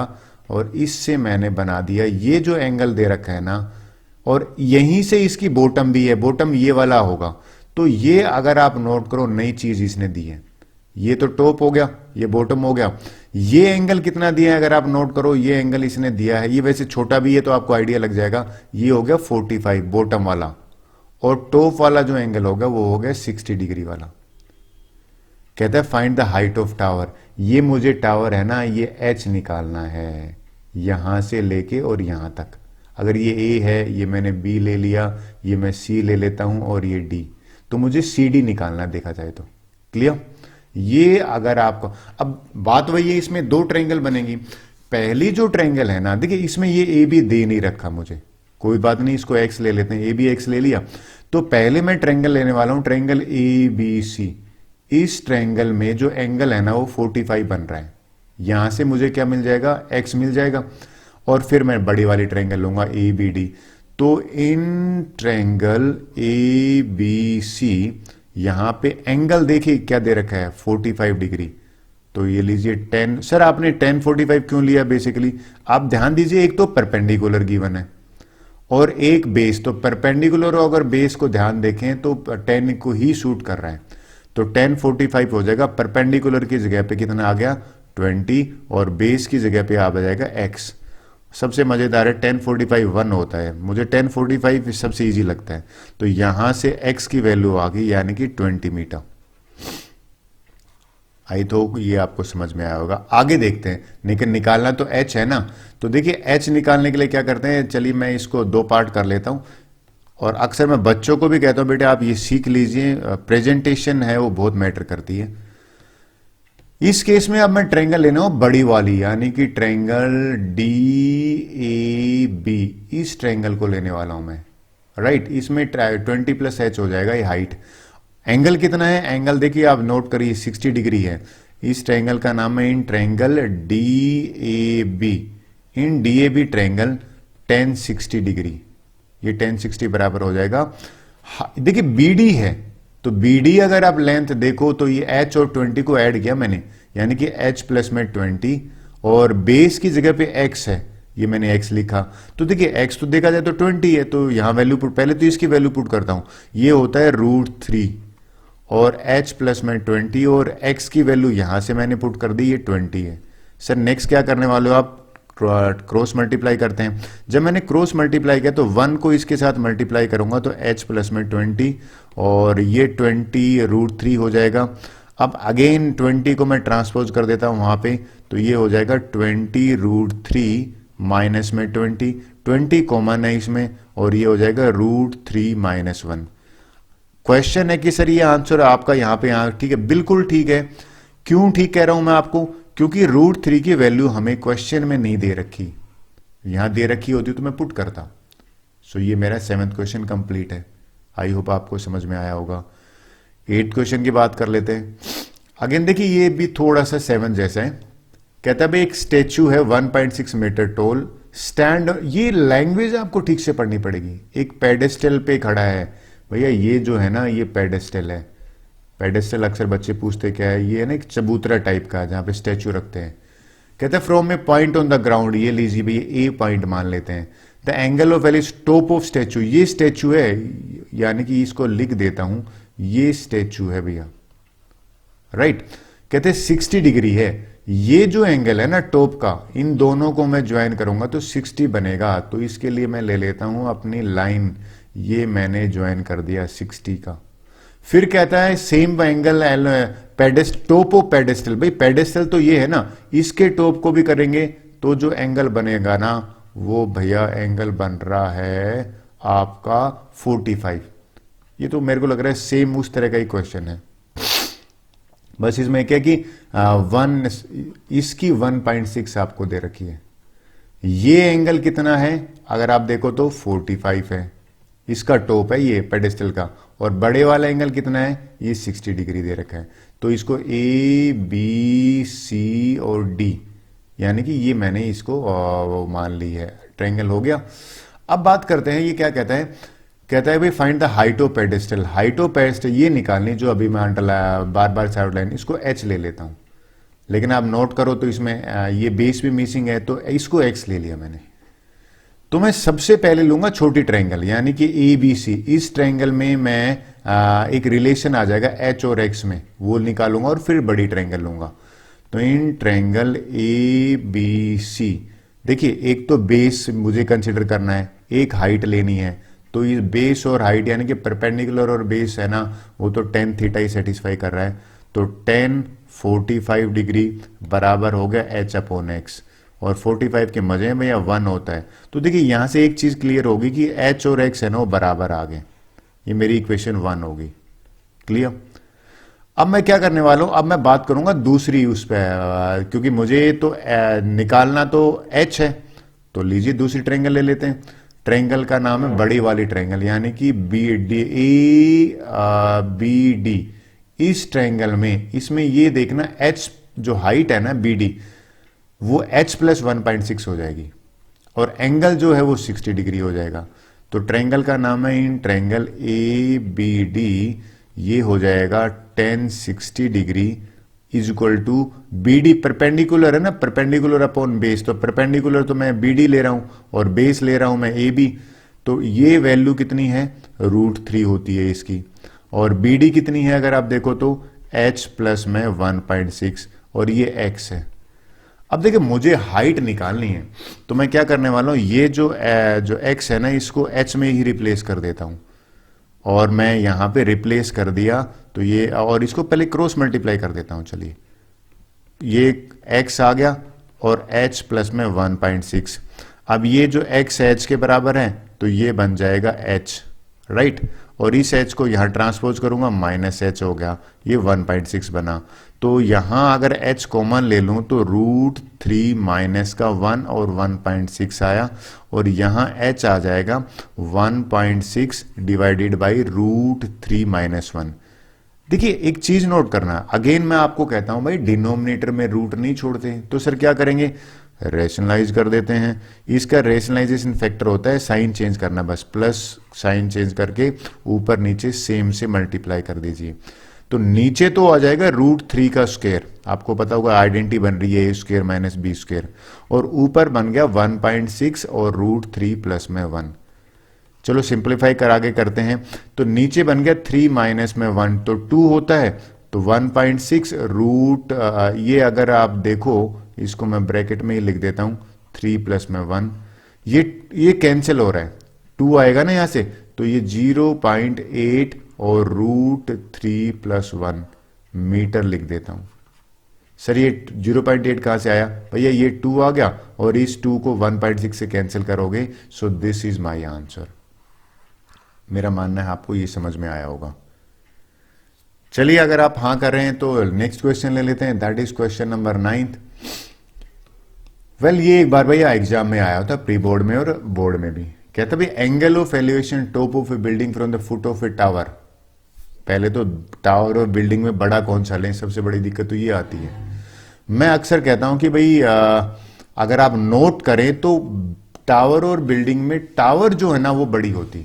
और इससे मैंने बना दिया, ये जो एंगल दे रखा है ना, और यहीं से इसकी बॉटम भी है, बॉटम ये वाला होगा। तो ये अगर आप नोट करो, नई चीज इसने दी है, ये तो टॉप हो गया, ये बॉटम हो गया। ये एंगल कितना दिया है अगर आप नोट करो, ये एंगल इसने दिया है, ये वैसे छोटा भी है तो आपको आइडिया लग जाएगा, ये हो गया 45 बॉटम वाला, और टॉप वाला जो एंगल होगा वो हो गया 60 डिग्री वाला। कहता है find the height of tower, ये मुझे टावर है ना, ये एच निकालना है यहां से लेके और यहां तक। अगर ये ए है, ये मैंने बी ले लिया, ये मैं सी ले लेता हूं, और ये डी, तो मुझे सी डी निकालना देखा जाए तो। क्लियर? ये अगर आपको, अब बात वही है, इसमें दो ट्रायंगल बनेंगी। पहली जो ट्रायंगल है ना, देखिए इसमें ये ए बी दे नहीं रखा मुझे, कोई बात नहीं, इसको एक्स ले लेते हैं, ए बी एक्स ले लिया। तो पहले मैं ट्रायंगल लेने वाला हूं, ट्रायंगल ए बी सी। इस ट्रायंगल में जो एंगल है ना वो 45 बन रहा है, यहां से मुझे क्या मिल जाएगा, एक्स मिल जाएगा। और फिर मैं बड़ी वाली ट्रायंगल लूंगा ए बी डी। तो इन ट्रायंगल ए बी सी, यहां पे एंगल देखिए क्या दे रखा है, 45 डिग्री। तो ये लीजिए 10, सर आपने 10 45 क्यों लिया? बेसिकली आप ध्यान दीजिए, एक तो परपेंडिकुलर गिवन है और एक बेस, तो परपेंडिकुलर और अगर बेस को ध्यान देखें तो 10 को ही शूट कर रहा है, तो 10 45 हो जाएगा। परपेंडिकुलर की जगह पे कितना आ गया, 20, और बेस की जगह पे आ जाएगा x। सबसे मजेदार है 10 45 1 होता है, मुझे 10 45 सबसे इजी लगता है। तो यहां से x की वैल्यू आ गई, यानी कि 20 मीटर। आई तो ये आपको समझ में आया होगा। आगे देखते हैं, लेकिन निकालना तो h है ना। तो देखिए h निकालने के लिए क्या करते हैं, चलिए मैं इसको दो पार्ट कर लेता हूं। और अक्सर मैं बच्चों को भी कहता हूं, बेटे आप ये सीख लीजिए, प्रेजेंटेशन है वो बहुत मैटर करती है। इस केस में अब मैं ट्रायंगल लेना हूं बड़ी वाली, यानी कि ट्रायंगल डी ए बी, इस ट्रायंगल को लेने वाला हूं मैं, राइट। इसमें 20 + h हो जाएगा, ये हाइट। एंगल कितना है, एंगल देखिए आप नोट करिए 60 डिग्री है। इस ट्रायंगल का नाम है in triangle D A B. In D A B triangle 10 60 degree, ये 10 60 बराबर हो जाएगा। देखिए बी डी है, तो बी डी अगर आप लेंथ देखो तो ये h और 20 को ऐड किया मैंने, यानी कि h प्लस में 20, और बेस की जगह पे x है, ये मैंने x लिखा। तो देखिए x तो देखा जाए तो 20 है, तो यहां वैल्यू पुट, पहले तो इसकी वैल्यू पुट करता हूं, ये होता है √3, और h प्लस में 20, और x की वैल्यू यहां से मैंने पुट कर दी, ये 20 है। सर नेक्स्ट क्या करने वाले हो आप, क्रॉस मल्टीप्लाई करते हैं। जब मैंने क्रॉस मल्टीप्लाई किया तो 1 को इसके साथ मल्टीप्लाई करूंगा तो h प्लस में 20, और ये 20 √3 हो जाएगा। अब अगेन 20 को मैं ट्रांसपोज कर देता हूं वहां पे, तो ये हो जाएगा 20 √3 माइनस में 20 कॉमन है इसमें, और ये हो जाएगा √3 - 1। क्वेश्चन है कि सर ये आंसर आपका यहाँ पे, यहाँ ठीक है, बिल्कुल ठीक है। क्यों ठीक कह रहा हूं मैं आपको, क्योंकि √3 की वैल्यू हमें क्वेश्चन में नहीं दे रखी, यहां दे रखी होती तो मैं पुट करता। सो ये मेरा 7th क्वेश्चन कंप्लीट है। आई होप आपको समझ में आया होगा। 8th क्वेश्चन की बात कर लेते हैं। अगेन देखिए ये भी थोड़ा सा 7 जैसा है। कहता है भाई एक स्टेच्यू है 1.6 मीटर टोल, स्टैंड, ये लैंग्वेज आपको ठीक से पढ़नी पड़ेगी। एक पेडेस्टल पे खड़ा है भैया, ये जो है ना ये पेडेस्टल है। पेडेस्टल अक्सर बच्चे पूछते क्या है, ये है ना एक चबूतरा टाइप का जहां पे स्टैचू रखते हैं। कहते हैं from A point on the ground, ये लीजिए भैया ए पॉइंट मान लेते हैं। The angle of L top of statute, ये स्टैचू है, यानी कि इसको लिख देता हूं, ये स्टैचू है भैया, राइट। कहते हैं 60 डिग्री है, ये जो एंगल है ना टॉप का, इन दोनों को मैं ज्वाइन करूंगा तो 60 बनेगा। तो इसके लिए मैं ले लेता हूं अपनी लाइन, ये मैंने ज्वाइन कर दिया 60 का। फिर कहता है same angle top of pedestal. भाई पेडेस्टल तो ये है ना, इसके टॉप को भी करेंगे तो जो एंगल बनेगा ना वो भैया एंगल बन रहा है आपका 45। ये तो मेरे को लग रहा है सेम उस तरह का ही क्वेश्चन है, बस इसमें क्या कि इसकी 1.6 आपको दे रखी है। ये एंगल कितना है अगर आप देखो तो 45 है, इसका टॉप है ये पेडेस्टल का, और बड़े वाला एंगल कितना है, ये 60 डिग्री दे रखा है। तो इसको ए बी सी और डी, यानी कि ये मैंने इसको मान ली है, ट्रायंगल हो गया। अब बात करते हैं ये क्या कहता है, कहता है भाई find the height of pedestal. Height of pedestal ये निकालनी, जो अभी मैं बार बार साइड लाइन, इसको एच ले लेता हूं, लेकिन आप नोट करो तो इसमें ये बेस भी मिसिंग है, तो इसको एक्स ले लिया मैंने। तो मैं सबसे पहले लूंगा छोटी ट्रायंगल, यानी कि ए बी सी। इस ट्रायंगल में मैं एक रिलेशन आ जाएगा एच और एक्स में, वो निकालूंगा और फिर बड़ी ट्रायंगल लूंगा। तो इन ट्रायंगल ए बी सी, देखिए एक तो बेस मुझे कंसिडर करना है, एक हाइट लेनी है। तो ये बेस और हाइट यानी कि परपेंडिकुलर और बेस है ना, वो तो tan थीटा ही सेटिस्फाई कर रहा है। तो tan 45 डिग्री बराबर हो गया h अपॉन एक्स, और 45 के मजे में या 1 होता है। तो देखिए यहां से एक चीज क्लियर होगी कि h और x है ना वो बराबर आ गए, ये मेरी इक्वेशन 1 होगी। क्लियर। अब मैं क्या करने वाला हूं, अब मैं बात करूंगा दूसरी उस पर, क्योंकि मुझे तो निकालना तो h है, तो लीजिए दूसरी ट्रायंगल ले लेते हैं। ट्रायंगल का नाम है बड़ी वाली ट्रायंगल, यानी कि B D A B D. इस ट्रायंगल में इसमें ये देखना h जो हाइट है ना बी डी, वो h प्लस 1.6 हो जाएगी, और एंगल जो है वो 60 डिग्री हो जाएगा। तो ट्रायंगल का नाम है in triangle A B D, ये हो जाएगा tan 60 degree is equal to B D. Perpendicular है ना, परपेंडिकुलर अपॉन बेस, तो परपेंडिकुलर तो मैं बी डी ले रहा हूं और बेस ले रहा हूं मैं ए बी। तो ये वैल्यू कितनी है, √3 होती है इसकी, और बी डी कितनी है अगर आप देखो तो h प्लस में 1.6, और ये x है। अब देखिए मुझे हाइट निकालनी है, तो मैं क्या करने वाला हूं, ये जो x है ना इसको h में ही रिप्लेस कर देता हूं, और मैं यहां पे रिप्लेस कर दिया तो ये, और इसको पहले क्रॉस मल्टीप्लाई कर देता हूं। चलिए ये x आ गया और h प्लस में 1.6। अब ये जो x h के बराबर है तो ये बन जाएगा h, राइट, और इस h को यहां ट्रांसपोज करूंगा, -h हो गया, ये 1.6 बना। तो यहां अगर h कॉमन ले लूं तो √3 माइनस का 1 और 1.6 आया, और यहां h आ जाएगा 1.6 डिवाइडेड बाई √3 माइनस 1। देखिए एक चीज नोट करना, अगेन मैं आपको कहता हूं भाई डिनोमिनेटर में रूट नहीं छोड़ते, तो सर क्या करेंगे, रेशनलाइज कर देते हैं। इसका रेशनलाइजेशन फैक्टर होता है साइन चेंज करना, बस प्लस साइन चेंज करके ऊपर नीचे सेम से मल्टीप्लाई कर दीजिए। तो नीचे तो आ जाएगा √3 का स्क्वायर, आपको पता होगा आइडेंटिटी बन रही है a² माइनस b², और ऊपर बन गया 1.6 और √3 प्लस में 1। चलो सिंप्लीफाई कर आगे करते हैं, तो नीचे बन गया 3 माइनस में 1 तो 2 होता है, तो 1.6 रूट, ये अगर आप देखो इसको मैं ब्रैकेट में ही लिख देता हूं 3 प्लस में 1, ये कैंसिल हो रहा है, 2 आएगा ना यहां से, तो ये 0.8 और √3 प्लस 1 मीटर लिख देता हूं। सर ये 0.8 कहां से आया, भैया ये 2 आ गया और इस 2 को 1.6 से कैंसिल करोगे, so this is my answer. मेरा मानना है आपको ये समझ में आया होगा। चलिए अगर आप हाँ कर रहे हैं तो नेक्स्ट क्वेश्चन ले लेते हैं, that is question number 9। Well ये एक बार भैया एग्जाम में आया था, प्री बोर्ड में और बोर्ड में भी। कहता भाई angle of elevation top of A building from the foot of a tower. पहले तो टावर और बिल्डिंग में बड़ा कौन सा लें, सबसे बड़ी दिक्कत तो ये आती है। मैं अक्सर कहता हूं कि भाई अगर आप नोट करें तो टावर और बिल्डिंग में टावर जो है ना वो बड़ी होती,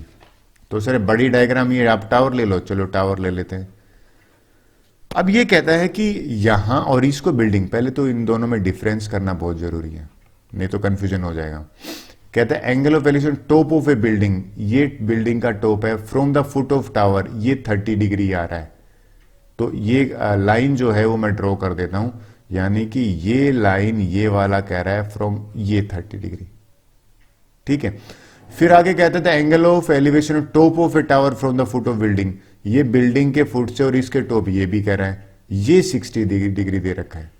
तो सर बड़ी डायग्राम ये आप टावर ले लो, चलो टावर ले लेते हैं। अब ये कहता है कि यहां और इसको बिल्डिंग, पहले तो इन दोनों में डिफरेंस करना बहुत जरूरी है, नहीं तो कंफ्यूजन हो जाएगा। कहता है angle of elevation top of A building, ये बिल्डिंग का टॉप है, from the foot of tower ये 30 डिग्री आ रहा है। तो ये लाइन जो है वो मैं ड्रॉ कर देता हूं, यानी कि ये लाइन ये वाला कह रहा है फ्रॉम ये 30 डिग्री, ठीक है। फिर आगे कहते थे angle of elevation of top of a tower from the foot of building, ये बिल्डिंग के फुट से और इसके टॉप, ये भी कह रहा है ये 60 डिग्री दे रखा है।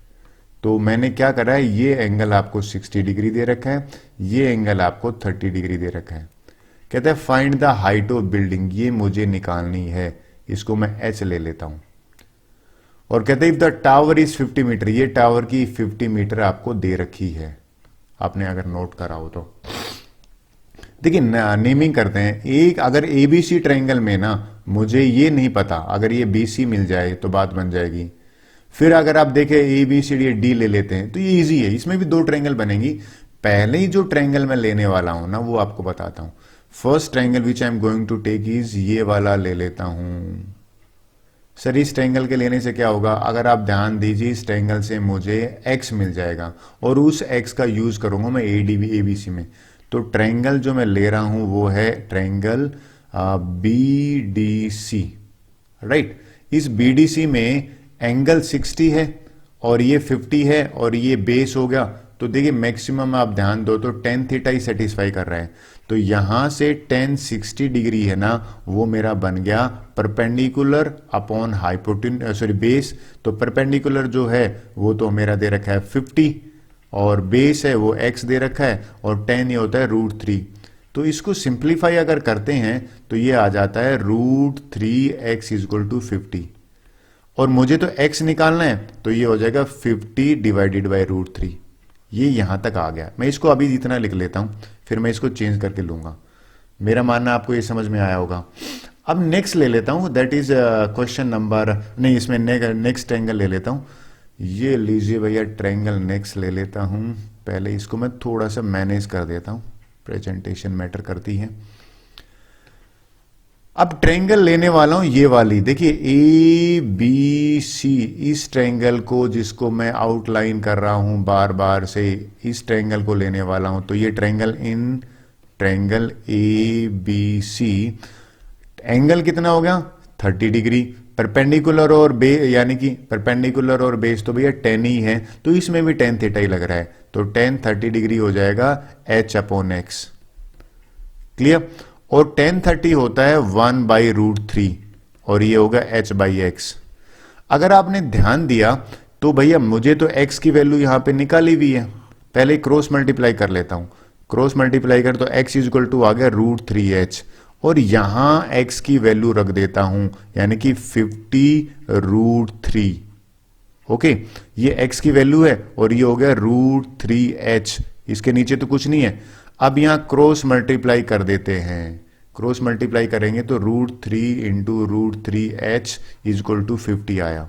तो मैंने क्या करा है, ये एंगल आपको 60 डिग्री दे रखा है, ये एंगल आपको 30 डिग्री दे रखा है। कहते हैं find the height of building, ये मुझे निकालनी है, इसको मैं एच ले लेता हूं। और कहते हैं if the tower is 50 metre, ये टावर की 50 मीटर आपको दे रखी है, आपने अगर नोट करा हो तो। देखिए नेमिंग करते हैं, एक अगर एबीसी ट्रायंगल में ना मुझे ये नहीं पता, अगर ये बीसी मिल जाए तो बात बन जाएगी। फिर अगर आप देखें A B C D D ले लेते हैं तो ये इजी है, इसमें भी 2 ट्रायंगल बनेंगी। पहले ही जो ट्रायंगल मैं लेने वाला हूं ना वो आपको बताता हूं। First triangle which I am going to take is ये वाला ले लेता हूं। सर इस ट्रायंगल के लेने से क्या होगा, अगर आप ध्यान दीजिए इस ट्रायंगल से मुझे x मिल जाएगा और उस x का यूज करूंगा मैं एबीसी में। तो ट्रायंगल जो मैं ले रहा हूं वो है ट्रायंगल BDC, राइट। इस BDC में एंगल 60 है और ये 50 है और ये बेस हो गया। तो देखिए मैक्सिमम आप ध्यान दो तो tan थीटा ही सेटिस्फाई कर रहा है। तो यहां से tan 60 डिग्री है ना, वो मेरा बन गया परपेंडिकुलर अपॉन बेस। तो परपेंडिकुलर जो है वो तो मेरा दे रखा है 50 और बेस है वो x दे रखा है और tan ये होता है √3। तो इसको सिंप्लीफाई अगर करते हैं तो ये आ जाता है √3x = 50 और मुझे तो x निकालना है तो ये हो जाएगा 50 डिवाइडेड बाय √3। ये यहां तक आ गया। मैं इसको अभी इतना लिख लेता हूं, फिर मैं इसको चेंज करके लूंगा। मेरा मानना आपको ये समझ में आया होगा। अब नेक्स्ट ले लेता हूं, दैट इज क्वेश्चन नंबर, नहीं इसमें नेक्स्ट ट्रायंगल ले लेता हूं। ये लीजिए भैया ट्रायंगल नेक्स्ट ले लेता हूं। पहले इसको मैं थोड़ा सा मैनेज कर देता हूं, प्रेजेंटेशन मैटर करती है। अब ट्रायंगल लेने वाला हूं ये वाली, देखिए ABC, इस ट्रायंगल को जिसको मैं आउटलाइन कर रहा हूं बार बार से, इस ट्रायंगल को लेने वाला हूं। तो ये ट्रायंगल ABC एंगल कितना हो गया 30 डिग्री। परपेंडिकुलर और यानी कि परपेंडिकुलर और बेस तो भैया tan ही है, तो इसमें भी tan थीटा ही लग रहा है। तो tan 30 डिग्री हो जाएगा h/x, क्लियर। और tan 30 होता है 1/√3 और ये होगा h/x। अगर आपने ध्यान दिया तो भैया मुझे तो x की वैल्यू यहां पे निकाली हुई है, पहले क्रॉस मल्टीप्लाई कर लेता हूं। क्रॉस मल्टीप्लाई कर तो x = आ गया √3h और यहां x की वैल्यू रख देता हूं, यानी कि 50√3। ओके, ये x की वैल्यू है और ये हो गया √3h, इसके नीचे तो कुछ नहीं है। अब यहां क्रॉस मल्टीप्लाई कर देते हैं, क्रॉस मल्टीप्लाई करेंगे तो √3 × √3h = 50 आया।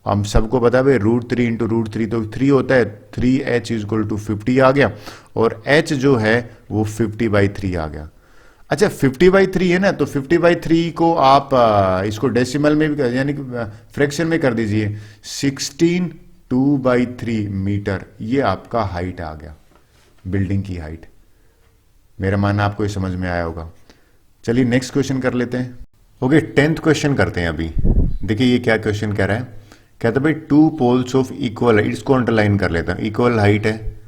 हम सबको पता है √3 × √3 तो 3 होता है, 3h = 50 आ गया और h जो है वो 50/3 आ गया। अच्छा 50/3 है ना, तो 50/3 को आप इसको डेसिमल में भी यानी कि फ्रैक्शन में कर दीजिए, 16 2/3 मीटर, ये आपका हाइट आ गया, बिल्डिंग की हाइट। मेरा मानना आपको ये समझ में आया होगा। चलिए नेक्स्ट क्वेश्चन कर लेते हैं। ओके 10th क्वेश्चन करते हैं अभी। देखिए ये क्या क्वेश्चन कह रहा है, कहता है भाई 2 पोल्स ऑफ इक्वल, इसको अंडरलाइन कर लेता हूं, इक्वल हाइट है,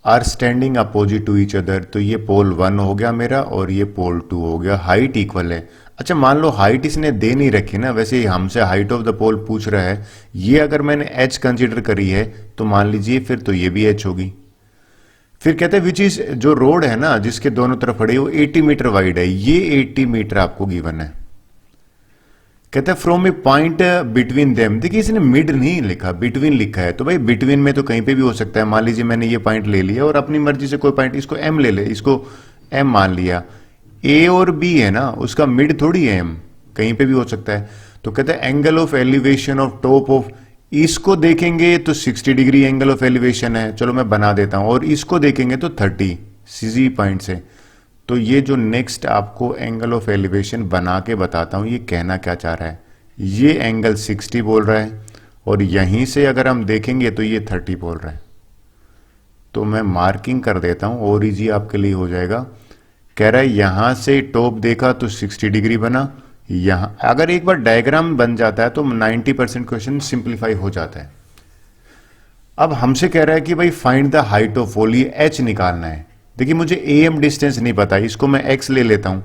are standing opposite to each other. तो ये पोल 1 हो गया मेरा और ये पोल 2 हो गया, हाइट इक्वल है। अच्छा मान लो हाइट इसने दे नहीं रखी ना, वैसे ही हमसे हाइट ऑफ द पोल पूछ रहा है। ये अगर मैंने h कंसिडर करी है तो मान लीजिए फिर तो ये भी h होगी। फिर कहते हैं विच इज, जो रोड है ना जिसके दोनों तरफ खड़ी वो 80 मीटर वाइड है, ये 80 मीटर आपको गिवन है। कहता है from A point between them, देखिए इसने मिड नहीं लिखा, बिटवीन लिखा है। तो भाई बिटवीन में तो कहीं पे भी हो सकता है। मान लीजिए मैंने ये पॉइंट ले लिया और अपनी मर्जी से कोई पॉइंट, इसको m ले ले, इसको m मान लिया। a और b है ना, उसका मिड थोड़ी है m, कहीं पे भी हो सकता है। तो कहता है angle of elevation of top of, इसको देखेंगे तो 60 डिग्री एंगल ऑफ एलिवेशन है, चलो मैं बना देता हूं, और इसको देखेंगे तो 30 सीजी पॉइंट से। तो ये जो नेक्स्ट आपको एंगल ऑफ एलिवेशन बना के बताता हूं, ये कहना क्या चाह रहा है। ये एंगल 60 बोल रहा है और यहीं से अगर हम देखेंगे तो ये 30 बोल रहा है। तो मैं मार्किंग कर देता हूं और इजी आपके लिए हो जाएगा। कह रहा है यहां से टॉप देखा तो 60 डिग्री बना, यहां अगर एक बार डायग्राम बन जाता है तो 90% क्वेश्चन सिंप्लीफाई हो जाता है। अब हमसे कह रहा है कि भाई find the height of wall, ये एच निकालना है। देखिए मुझे एम डिस्टेंस नहीं पता, इसको मैं एक्स ले लेता हूं,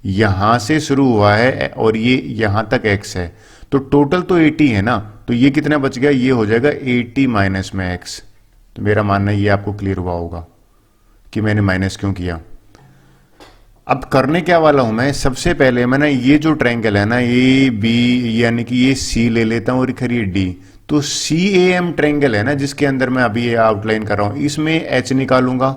यहां से शुरू हुआ है और ये यहां तक एक्स है, तो टोटल तो 80 है ना, तो ये कितना बच गया, ये हो जाएगा 80 माइनस में एक्स। तो मेरा मानना ये आपको क्लियर हुआ होगा कि मैंने माइनस क्यों किया। अब करने क्या वाला हूं मैं, सबसे पहले मैं ना ये जो ट्रायंगल है ना ए बी यानी कि ये सी ले लेता हूं और इधर ये डी, तो सी ए एम ट्रायंगल है ना जिसके अंदर मैं अभी ये आउटलाइन कर रहा हूं, इसमें एच निकालूंगा,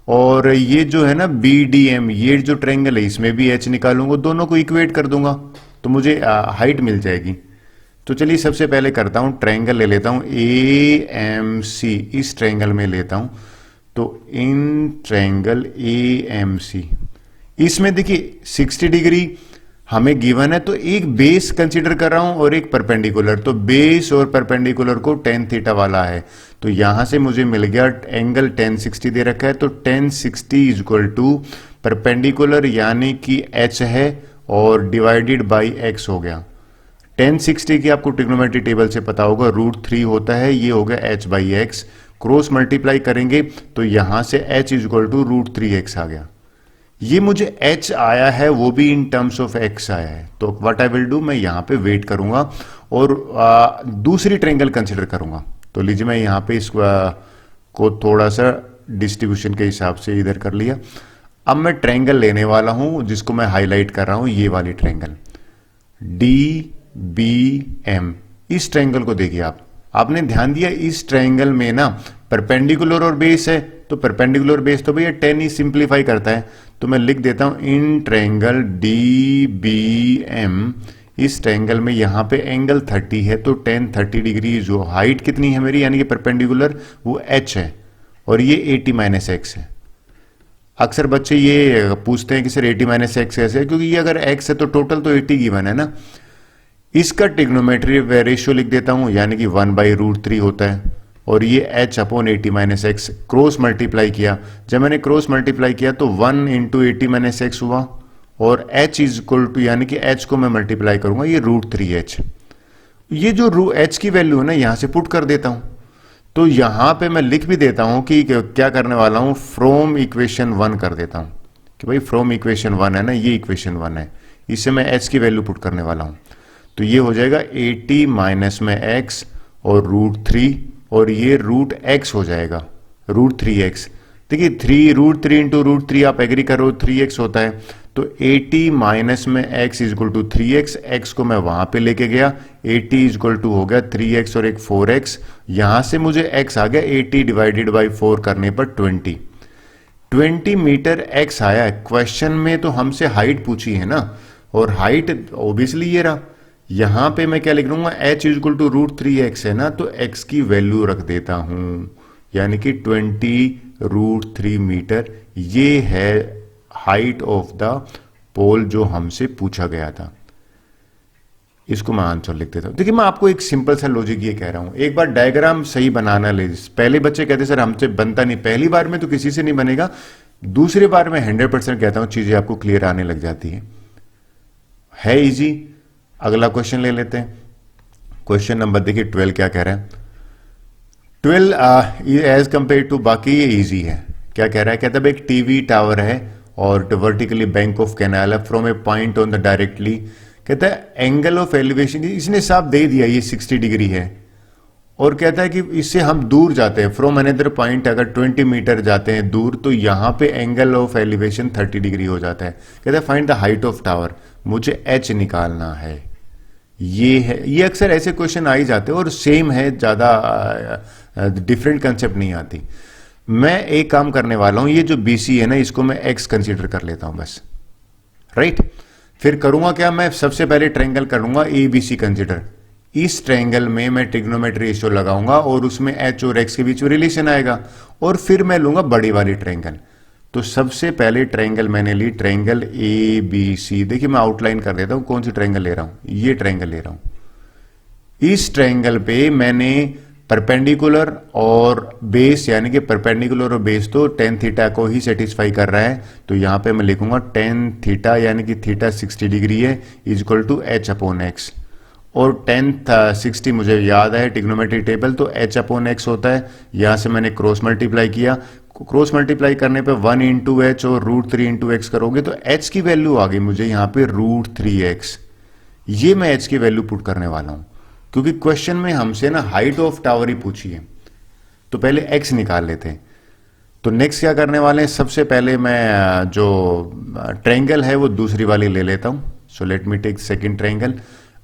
और ये जो है ना बी डी एम ये जो ट्रायंगल है इसमें भी एच निकालूंगा, दोनों को इक्वेट कर दूंगा तो मुझे हाइट मिल जाएगी। तो चलिए सबसे पहले करता हूं, ट्रायंगल ले लेता हूं ए एम सी, इस ट्रायंगल में लेता हूं, तो इन ट्रायंगल ए एम सी, इसमें देखिए 60 डिग्री हमें गिवन है, तो एक बेस कंसीडर कर रहा हूं और एक परपेंडिकुलर, तो बेस और परपेंडिकुलर को tan थीटा वाला है, तो यहां से मुझे मिल गया एंगल tan 60 दे रखा है, तो tan 60 is equal to perpendicular यानी कि h है और डिवाइडेड बाई x हो गया। tan 60 की आपको ट्रिग्नोमेट्री टेबल से पता होगा √3 होता है, ये हो गया h by x, cross multiply करेंगे तो यहां से h is equal to √3x आ गया। ये मुझे h आया है वो भी इन टर्म्स ऑफ x आया है, तो व्हाट आई विल डू, मैं यहां पे वेट करूंगा और दूसरी ट्रायंगल कंसीडर करूंगा। तो लीजिए मैं यहां पे इसको को थोड़ा सा डिस्ट्रीब्यूशन के हिसाब से इधर कर लिया। अब मैं ट्रायंगल लेने वाला हूं जिसको मैं हाईलाइट कर रहा हूं, ये वाली ट्रायंगल डी बी एम, इस ट्रायंगल को देखिए आपने ध्यान दिया, इस ट्रायंगल में ना परपेंडिकुलर और बेस है, तो परपेंडिकुलर बेस तो भैया 10 ही सिंप्लीफाई करता है, तो मैं लिख देता हूं in triangle D B M, इस ट्रायंगल में यहां पे एंगल 30 है, तो tan 30 डिग्री, जो हाइट कितनी है मेरी यानी कि परपेंडिकुलर वो h है और ये 80 माइनस एक्स है। अक्सर बच्चे ये पूछते हैं कि सर 80 माइनस एक्स कैसे है, क्योंकि ये अगर x है तो टोटल तो 80 गिवन है ना। इसका ट्रिग्नोमेट्री रेशियो लिख देता हूं यानी कि 1/√3 होता है, और ये h upon 80 minus x, cross multiply किया, जब मैंने क्रॉस मल्टीप्लाई किया तो 1 इंटू 80 माइनस एक्स हुआ, और h इज इक्वल टू यानी कि h को मैं मल्टीप्लाई करूंगा ये √3h, ये जो h की वैल्यू है ना यहां से पुट कर देता हूं, तो यहां पे मैं लिख भी देता हूं कि क्या करने वाला हूं, फ्रॉम इक्वेशन 1 कर देता हूं कि भाई फ्रॉम इक्वेशन 1 है ना, ये इक्वेशन 1 है, इससे मैं h की वैल्यू पुट करने वाला हूं, तो ये हो जाएगा 80 माइनस में x और √3, और ये √x हो जाएगा √3x। देखिए 3 √3 इंटू √3 आप एग्री करो 3x होता है, तो 80 माइनस में x is equal to 3x, x को मैं वहां पे लेके गया, 80 इज इक्वल टू हो गया 3x और एक 4x, यहां से मुझे x आ गया 80 डिवाइडेड बाई 4 करने पर 20 मीटर x आया। क्वेश्चन में तो हमसे हाइट पूछी है ना, और हाइट ऑब्वियसली ये रहा, यहां पे मैं क्या लिख लूंगा, h is equal to √3x है ना, तो x की वैल्यू रख देता हूं यानी कि 20√3 मीटर, ये है हाइट ऑफ द पोल जो हमसे पूछा गया था। इसको मैं आंसर लिख देता हूं। देखिए मैं आपको एक सिंपल सा लॉजिक ये कह रहा हूं, एक बार डायग्राम सही बनाना ले, पहले बच्चे कहते सर हमसे बनता नहीं, पहली बार में तो किसी से नहीं बनेगा, दूसरी बार में 100% कहता हूं चीजें आपको क्लियर आने लग जाती है इजी। अगला क्वेश्चन ले लेते हैं, क्वेश्चन नंबर देखिए 12 क्या कह रहा है, 12 एज कंपेयर टू बाकी ये इजी है। क्या कह रहा है, कहता है एक टीवी टावर है और वर्टिकली बैंक ऑफ कैनाल है, from A point on the directly, कहता है एंगल ऑफ एलिवेशन, इसने साफ दे दिया ये 60 डिग्री है, और कहता है कि इससे हम दूर जाते हैं, फ्रॉम अनदर पॉइंट अगर 20 मीटर जाते हैं दूर, तो यहां पे एंगल ऑफ एलिवेशन 30 डिग्री हो जाता है। कहता है find the height of tower, मुझे h निकालना है, ये है, ये अक्सर ऐसे क्वेश्चन आ ही जाते हैं और सेम है, ज्यादा डिफरेंट कंसेप्ट नहीं आती। मैं एक काम करने वाला हूं, ये जो BC है ना इसको मैं x कंसीडर कर लेता हूं बस, राइट। फिर करूंगा क्या, मैं सबसे पहले ट्रायंगल करूंगा ABC कंसीडर, इस ट्रायंगल में मैं ट्रिग्नोमेट्री रेशियो लगाऊंगा और उसमें h और x के बीच में रिलेशन आएगा, और फिर मैं लूंगा बड़ी वाली ट्रायंगल। तो सबसे पहले ट्रायंगल मैंने ली ट्रायंगल ABC, देखिए मैं आउटलाइन कर देता हूं कौन सी ट्रायंगल ले रहा हूं, ये ट्रायंगल ले रहा हूं। इस ट्रायंगल पे मैंने परपेंडिकुलर और बेस यानी कि परपेंडिकुलर और बेस तो tan थीटा को ही सेटिस्फाई कर रहा है, तो यहां पे मैं लिखूंगा tan थीटा यानी कि थीटा 60 डिग्री है is equal to h upon x, और 1060 मुझे याद है ट्रिग्नोमेट्रिक टेबल, तो h अपॉन एक्स होता है। यहाँ से मैंने क्रॉस मल्टीप्लाई किया, क्रॉस मल्टीप्लाई करने पे 1 इंटू एच और √3 इंटू एक्स करोगे तो h की वैल्यू आ गई मुझे यहाँ पे √3x। ये मैं h की वैल्यू पुट करने वाला हूँ, क्योंकि क्वेश्चन में हमसे ना हाइट ऑफ टावर ही पूछी है। तो पहले x निकाल लेते हैं। तो नेक्स्ट क्या करने वाले हैं, सबसे पहले मैं जो ट्रायंगल है वो दूसरी वाली ले लेता हूँ। So let me take second triangle.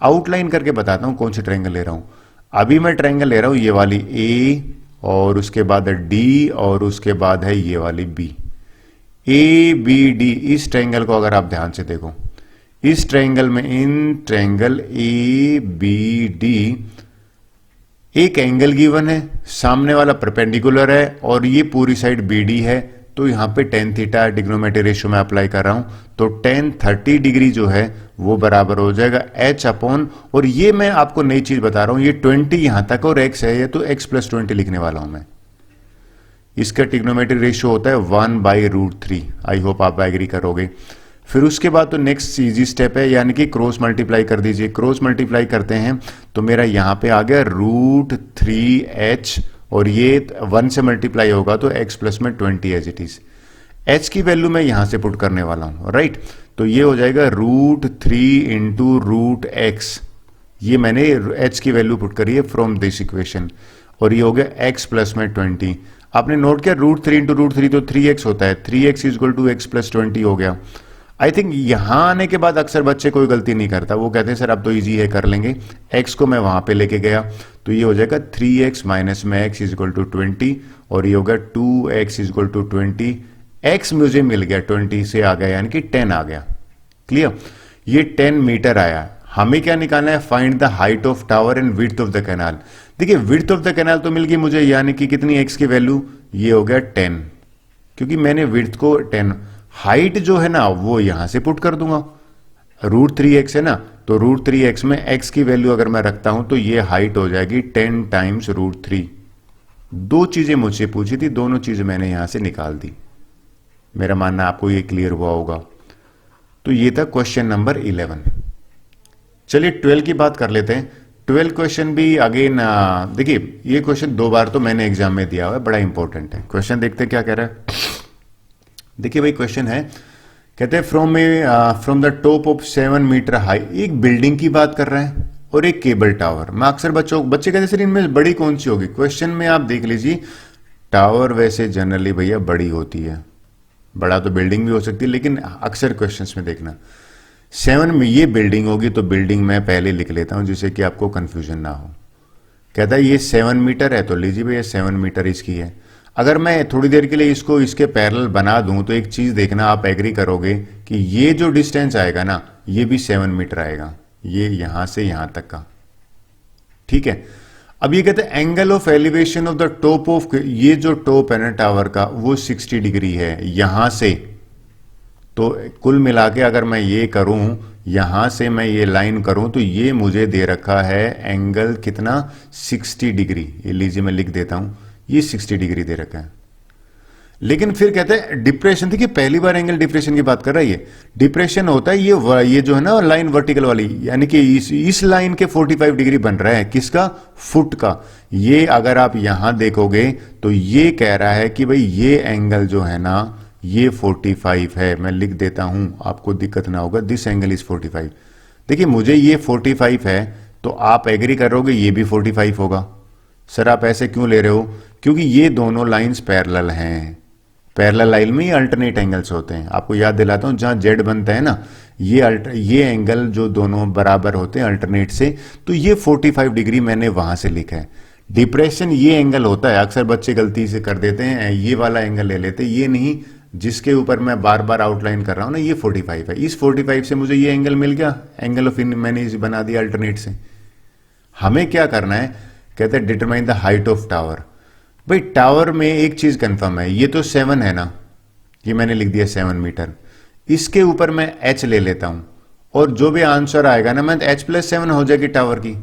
Outline करके बताता हूँ कौन सी ट्रायंगल ले रहा हूँ। अभी मैं ट्रायंगल ले रहा हूँ ये वाली ए, और उसके बाद है डी, और उसके बाद है ये वाली बी। ए बी डी, इस ट्रायंगल को अगर आप ध्यान से देखो, इस ट्रायंगल में, in triangle A B D, एक एंगल गिवन है, सामने वाला परपेंडिकुलर है, और ये पूरी साइड बी डी है। तो यहां पे tan थीटा ट्रिग्नोमेट्री रेशियो में अप्लाई कर रहा हूं, तो tan 30 डिग्री जो है वो बराबर हो जाएगा h अपॉन, और ये मैं आपको नई चीज बता रहा हूं, ये 20 यहां तक और x है, ये तो x प्लस 20 लिखने वाला हूं मैं। इसका ट्रिग्नोमेट्री रेशियो होता है 1/√3। आई होप आप एग्री करोगे। फिर उसके बाद तो नेक्स्ट इजी स्टेप है, यानी कि क्रॉस मल्टीप्लाई कर दीजिए। क्रॉस मल्टीप्लाई करते हैं तो मेरा यहां पे आ गया √3h, और ये 1 से मल्टीप्लाई होगा तो x प्लस में 20 एज इट इज। h की वैल्यू मैं यहां से पुट करने वाला हूं, राइट। तो ये हो जाएगा √3 इंटू √x। ये मैंने h की वैल्यू पुट करी है फ्रॉम दिस इक्वेशन, और ये हो गया x प्लस में 20। आपने नोट किया √3 इंटू √3 तो 3x होता है, 3x equal to x plus 20 हो गया। आई थिंक यहां आने के बाद अक्सर बच्चे कोई गलती नहीं करता, वो कहते हैं सर अब तो इजी है, कर लेंगे। x को मैं वहां पे लेके गया तो ये हो जाएगा 3x माइनस में x इक्वल टू 20, और ये होगा 2x इक्वल टू 20। x मुझे मिल गया 20 से आ गया, यानी कि 10 आ गया। क्लियर, ये 10 मीटर आया। हमें क्या निकालना है, find the height of tower and width of the canal. देखिए विड्थ ऑफ द कैनाल तो मिल गई मुझे, यानी कि कितनी x की वैल्यू, ये हो गया 10, क्योंकि मैंने विड्थ को 10। हाइट जो है ना वो यहां से पुट कर दूंगा, √3x है ना, तो √3x में x की वैल्यू अगर मैं रखता हूं तो ये हाइट हो जाएगी 10 टाइम्स √3। दो चीजें मुझसे पूछी थी, दोनों चीजें मैंने यहां से निकाल दी। मेरा मानना आपको ये क्लियर हुआ होगा। तो ये था क्वेश्चन नंबर 11। चलिए 12 की बात कर लेते हैं। 12 क्वेश्चन भी अगेन देखिए, ये क्वेश्चन 2 बार तो मैंने एग्जाम में दिया हुआ है, बड़ा इंपॉर्टेंट है। क्वेश्चन देखते हैं क्या कह रहा है। देखिए भाई क्वेश्चन है, कहते हैं from the top of 7 metre high, एक बिल्डिंग की बात कर रहे हैं और एक केबल टावर। मैं अक्सर बच्चे कहते सर इनमें बड़ी कौन सी होगी। क्वेश्चन में आप देख लीजिए, टावर वैसे जनरली भैया बड़ी होती है, बड़ा तो बिल्डिंग भी हो सकती है, लेकिन अक्सर क्वेश्चंस में देखना 7 में ये बिल्डिंग होगी, तो बिल्डिंग मैं पहले लिख लेता हूं जिससे कि आपको कंफ्यूजन ना हो। कहता है ये 7 मीटर है, तो लीजिए भैया 7 मीटर इसकी है। अगर मैं थोड़ी देर के लिए इसको इसके पैरेलल बना दूं तो एक चीज देखना, आप एग्री करोगे कि ये जो डिस्टेंस आएगा ना, ये भी 7 मीटर आएगा, ये यहां से यहां तक का। ठीक है, अब ये कहते हैं angle of elevation of the top of, ये जो टॉप है ना टावर का वो 60 डिग्री है यहां से। तो कुल मिला के अगर मैं ये करूं, यहां से मैं ये लाइन करूं, तो ये मुझे दे रखा है एंगल कितना, 60 डिग्री। ये लीजिए मैं लिख देता हूं, ये 60 डिग्री दे रखा है। लेकिन फिर कहते हैं डिप्रेशन, देखिए पहली बार एंगल डिप्रेशन की बात कर रहा है। ये डिप्रेशन होता है ये जो है ना लाइन वर्टिकल वाली, यानी कि इस लाइन के 45 डिग्री बन रहा है, किसका, फुट का। ये अगर आप यहां देखोगे तो ये कह रहा है कि भाई ये एंगल जो है ना ये 45 है। मैं लिख देता हूं, आपको दिक्कत ना होगा, दिस एंगल इज 45। देखिए मुझे ये 45 है, तो आप एग्री करोगे ये भी 45 होगा। सर आप ऐसे क्यों ले रहे हो, क्योंकि ये दोनों लाइंस पैरेलल हैं। पैरेलल लाइन में ये अल्टरनेट एंगल्स होते हैं। आपको याद दिलाता हूं, जहां जेड बनता है ना, ये एंगल जो दोनों बराबर होते हैं अल्टरनेट से, तो ये 45 डिग्री मैंने वहां से लिखा है। डिप्रेशन ये एंगल होता है, अक्सर बच्चे गलती से कर देते हैं, ये वाला एंगल ले लेते हैं, ये नहीं जिसके ऊपर मैं बार बार आउटलाइन कर रहा हूं ना, ये 45 है। इस 45 से मुझे ये एंगल मिल गया, एंगल ऑफ इन मैंने इसे बना दिया अल्टरनेट से। हमें क्या करना है, कहते हैं determine the height of tower. भाई टावर में एक चीज कंफर्म है, ये तो 7 है ना, ये मैंने लिख दिया 7 मीटर। इसके ऊपर मैं h ले लेता हूं, और जो भी आंसर आएगा ना, मैं h प्लस 7 हो जाएगी टावर की।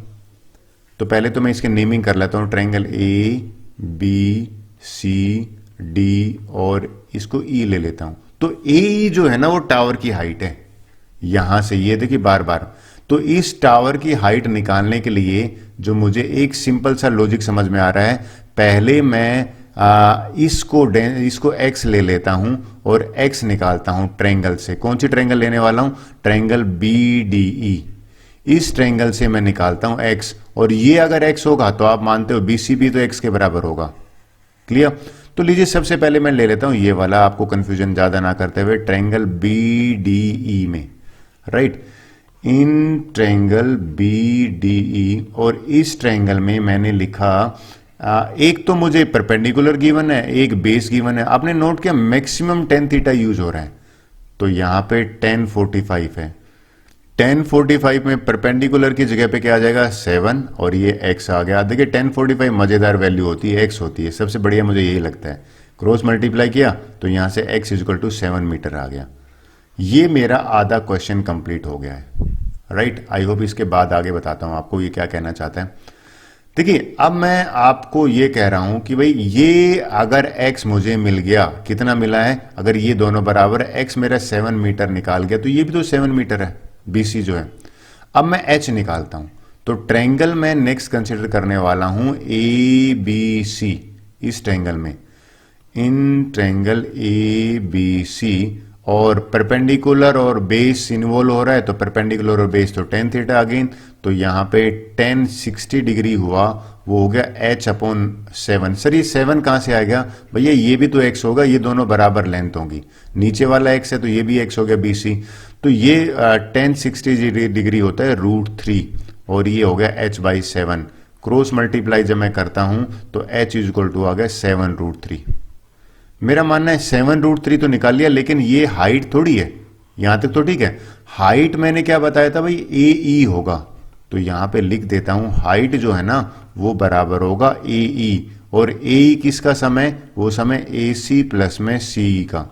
तो पहले तो मैं इसकी नेमिंग कर लेता हूं, triangle A B C D, और इसको ई ले लेता हूं। तो ए जो है ना वो टावर की हाइट है, यहां से ये देखिए बार बार। तो इस टावर की हाइट निकालने के लिए जो मुझे एक सिंपल सा लॉजिक समझ में आ रहा है, पहले मैं इसको x ले लेता हूं और x निकालता हूं ट्रायंगल से। कौन सी ट्रायंगल लेने वाला हूं? Triangle BDE। इस ट्रायंगल से मैं निकालता हूं x, और ये अगर x होगा तो आप मानते हो BCB तो x के बराबर होगा। क्लियर? तो लीजिए सबसे पहले मैं ले लेता हूं ये वाला, आपको कंफ्यूजन ज्यादा ना करते हुए, ट्रायंगल BDE में, राइट। इन ट्रायंगल BDE, और इस ट्रायंगल में मैंने लिखा एक तो मुझे परपेंडिकुलर गिवन है, एक बेस गिवन है। आपने नोट किया मैक्सिमम tan थीटा यूज हो रहा है, तो यहां पे tan 45 है। tan 45 में परपेंडिकुलर की जगह पे क्या आ जाएगा? 7, और ये x आ गया। देखिए tan 45 मजेदार वैल्यू होती है, x होती है, सबसे बढ़िया मुझे यही लगता है। क्रॉस मल्टीप्लाई किया तो यहां से x इक्वल टू 7 मीटर आ गया। ये मेरा आधा क्वेश्चन कंप्लीट हो गया है, राइट। आई होप इसके बाद आगे बताता हूं आपको ये क्या कहना चाहता है। देखिए अब मैं आपको ये कह रहा हूं कि भाई ये अगर x मुझे मिल गया, कितना मिला है? अगर ये दोनों बराबर है, x मेरा 7 मीटर निकाल गया, तो ये भी तो 7 मीटर है, BC जो है। अब मैं h निकालता हूं, तो ट्रायंगल मैं नेक्स्ट कंसिडर करने वाला हूं ABC। इस ट्रायंगल में, इन ट्रायंगल ABC, और परपेंडिकुलर और बेस इन्वॉल्व हो रहा है, तो परपेंडिकुलर और बेस तो tan थीटा अगेन, तो यहां पे tan 60 डिग्री हुआ, वो हो गया h अपॉन 7। सर ये 7 कहां से आ गया? भैया ये भी तो x होगा, ये दोनों बराबर लेंथ होंगी, नीचे वाला x है तो ये भी x हो गया BC, तो ये tan 60 डिग्री होता है √3, और ये हो गया h बाई 7। क्रॉस मल्टीप्लाई जब मैं करता हूं तो h इक्वल टू आ गया 7√3। मेरा मानना है 7√3 तो निकाल लिया, लेकिन ये हाइट थोड़ी है, यहां तक तो ठीक है। हाइट मैंने क्या बताया था भाई? AE होगा, तो यहां पे लिख देता हूं हाइट जो है ना वो बराबर होगा AE, और AE किसका समय? वो समय AC प्लस में CE का।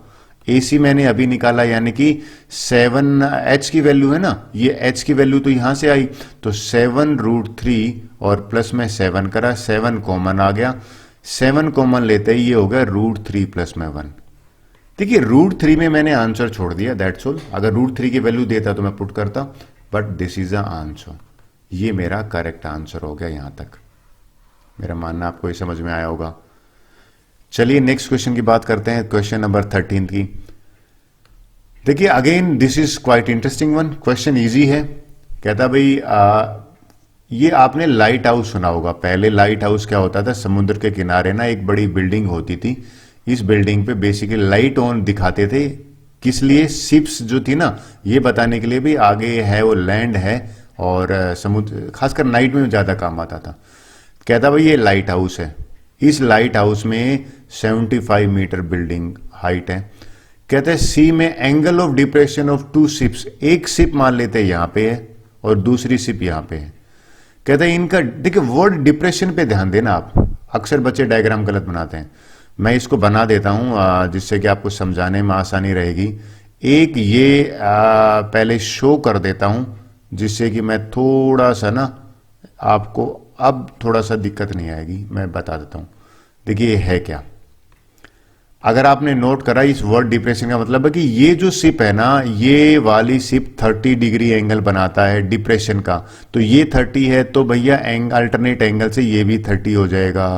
AC मैंने अभी निकाला, यानी कि 7 h की वैल्यू है ना, ये h की वैल्यू तो यहां से आई, तो 7√3 और प्लस में 7 करा, 7 कॉमन आ गया, 7 कॉमन लेते ही ये हो गया √3 प्लस में 1। देखिए √3 में मैंने आंसर छोड़ दिया, दैट्स ऑल। अगर √3 की वैल्यू देता तो मैं पुट करता, but this is the answer. ये मेरा करेक्ट आंसर हो गया। यहां तक मेरा मानना आपको ये समझ में आया होगा। चलिए नेक्स्ट क्वेश्चन की बात करते हैं, क्वेश्चन नंबर 13 की। देखिए again this is quite interesting one, question easy है। कहता भाई ये आपने लाइट हाउस सुना होगा। पहले लाइट हाउस क्या होता था? समुद्र के किनारे ना एक बड़ी बिल्डिंग होती थी, इस बिल्डिंग पे बेसिकली लाइट ऑन दिखाते थे। किस लिए? शिप्स जो थी ना, ये बताने के लिए भी आगे है वो लैंड है, और समुद्र खासकर नाइट में ज्यादा काम आता था। कहता भाई ये लाइट हाउस है, इस लाइट हाउस में 75 मीटर बिल्डिंग हाइट है। कहते हैं सी में angle of depression of 2 ships, एक शिप मान लेते हैं यहां पे है और दूसरी शिप यहां पे है। कहते हैं इनका, देखिए वर्ड डिप्रेशन पे ध्यान देना आप, अक्सर बच्चे डायग्राम गलत बनाते हैं। मैं इसको बना देता हूं जिससे कि आपको समझाने में आसानी रहेगी। एक ये पहले शो कर देता हूं, जिससे कि मैं थोड़ा सा ना आपको अब थोड़ा सा दिक्कत नहीं आएगी। मैं बता देता हूं, देखिए ये है क्या। अगर आपने नोट करा, इस वर्ड डिप्रेशन का मतलब है कि ये जो शिप है ना, ये वाली शिप 30 डिग्री एंगल बनाता है डिप्रेशन का, तो ये 30 है तो भैया अल्टरनेट एंगल से ये भी 30 हो जाएगा।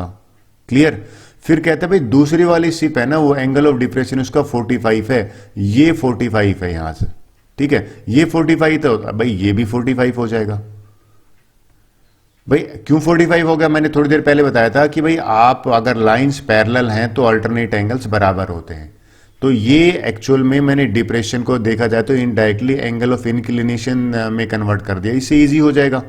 क्लियर? फिर कहते हैं भाई दूसरी वाली शिप है ना, वो एंगल ऑफ डिप्रेशन उसका 45 है, ये 45 है यहां से, ठीक है, ये 45 तो भाई ये भी 45 हो जाएगा। भाई क्यों 45 हो गया? मैंने थोड़ी देर पहले बताया था कि भाई आप अगर लाइंस पैरेलल हैं तो अल्टरनेट एंगल्स बराबर होते हैं। तो ये एक्चुअल में मैंने डिप्रेशन को देखा जाए तो इनडायरेक्टली एंगल ऑफ इंक्लिनेशन में कन्वर्ट कर दिया, इससे इजी हो जाएगा।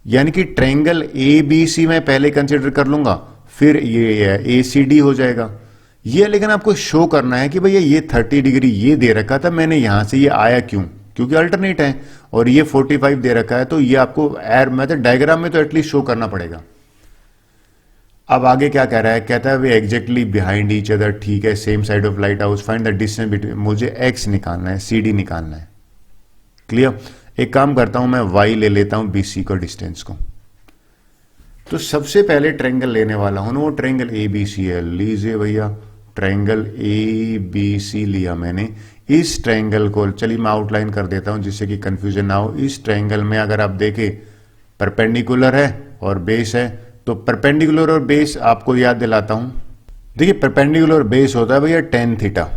यानी कि ट्रायंगल ABC में पहले कंसिडर कर लूंगा, फिर ये ACD हो जाएगा। ये लेकिन आपको शो करना है कि भैया ये 30 डिग्री ये दे रखा था मैंने, यहां से ये आया क्यों? क्योंकि अल्टरनेट है, और ये 45 दे रखा है, तो ये आपको एर मतलब डायग्राम में तो एटलीस्ट शो करना पड़ेगा। अब आगे क्या कह रहा है? कहता है वे एग्जैक्टली बिहाइंड ईच अदर, ठीक है, same side of light house, find the distance between, मुझे x निकालना है, CD निकालना है। क्लियर? एक काम करता हूं मैं y ले लेता हूं BC को, डिस्टेंस को। तो सबसे पहले ट्रायंगल लेने वाला हूं ना, वो ट्रायंगल ABC है। लीजिए भैया ट्रायंगल ABC लिया मैंने। इस ट्रायंगल को, चलिए मैं आउटलाइन कर देता हूं जिससे कि कंफ्यूजन ना हो। इस ट्रायंगल में अगर आप देखें परपेंडिकुलर है और बेस है, तो परपेंडिकुलर और बेस आपको याद दिलाता हूं। देखिए परपेंडिकुलर और बेस होता है भैया tan थीटा,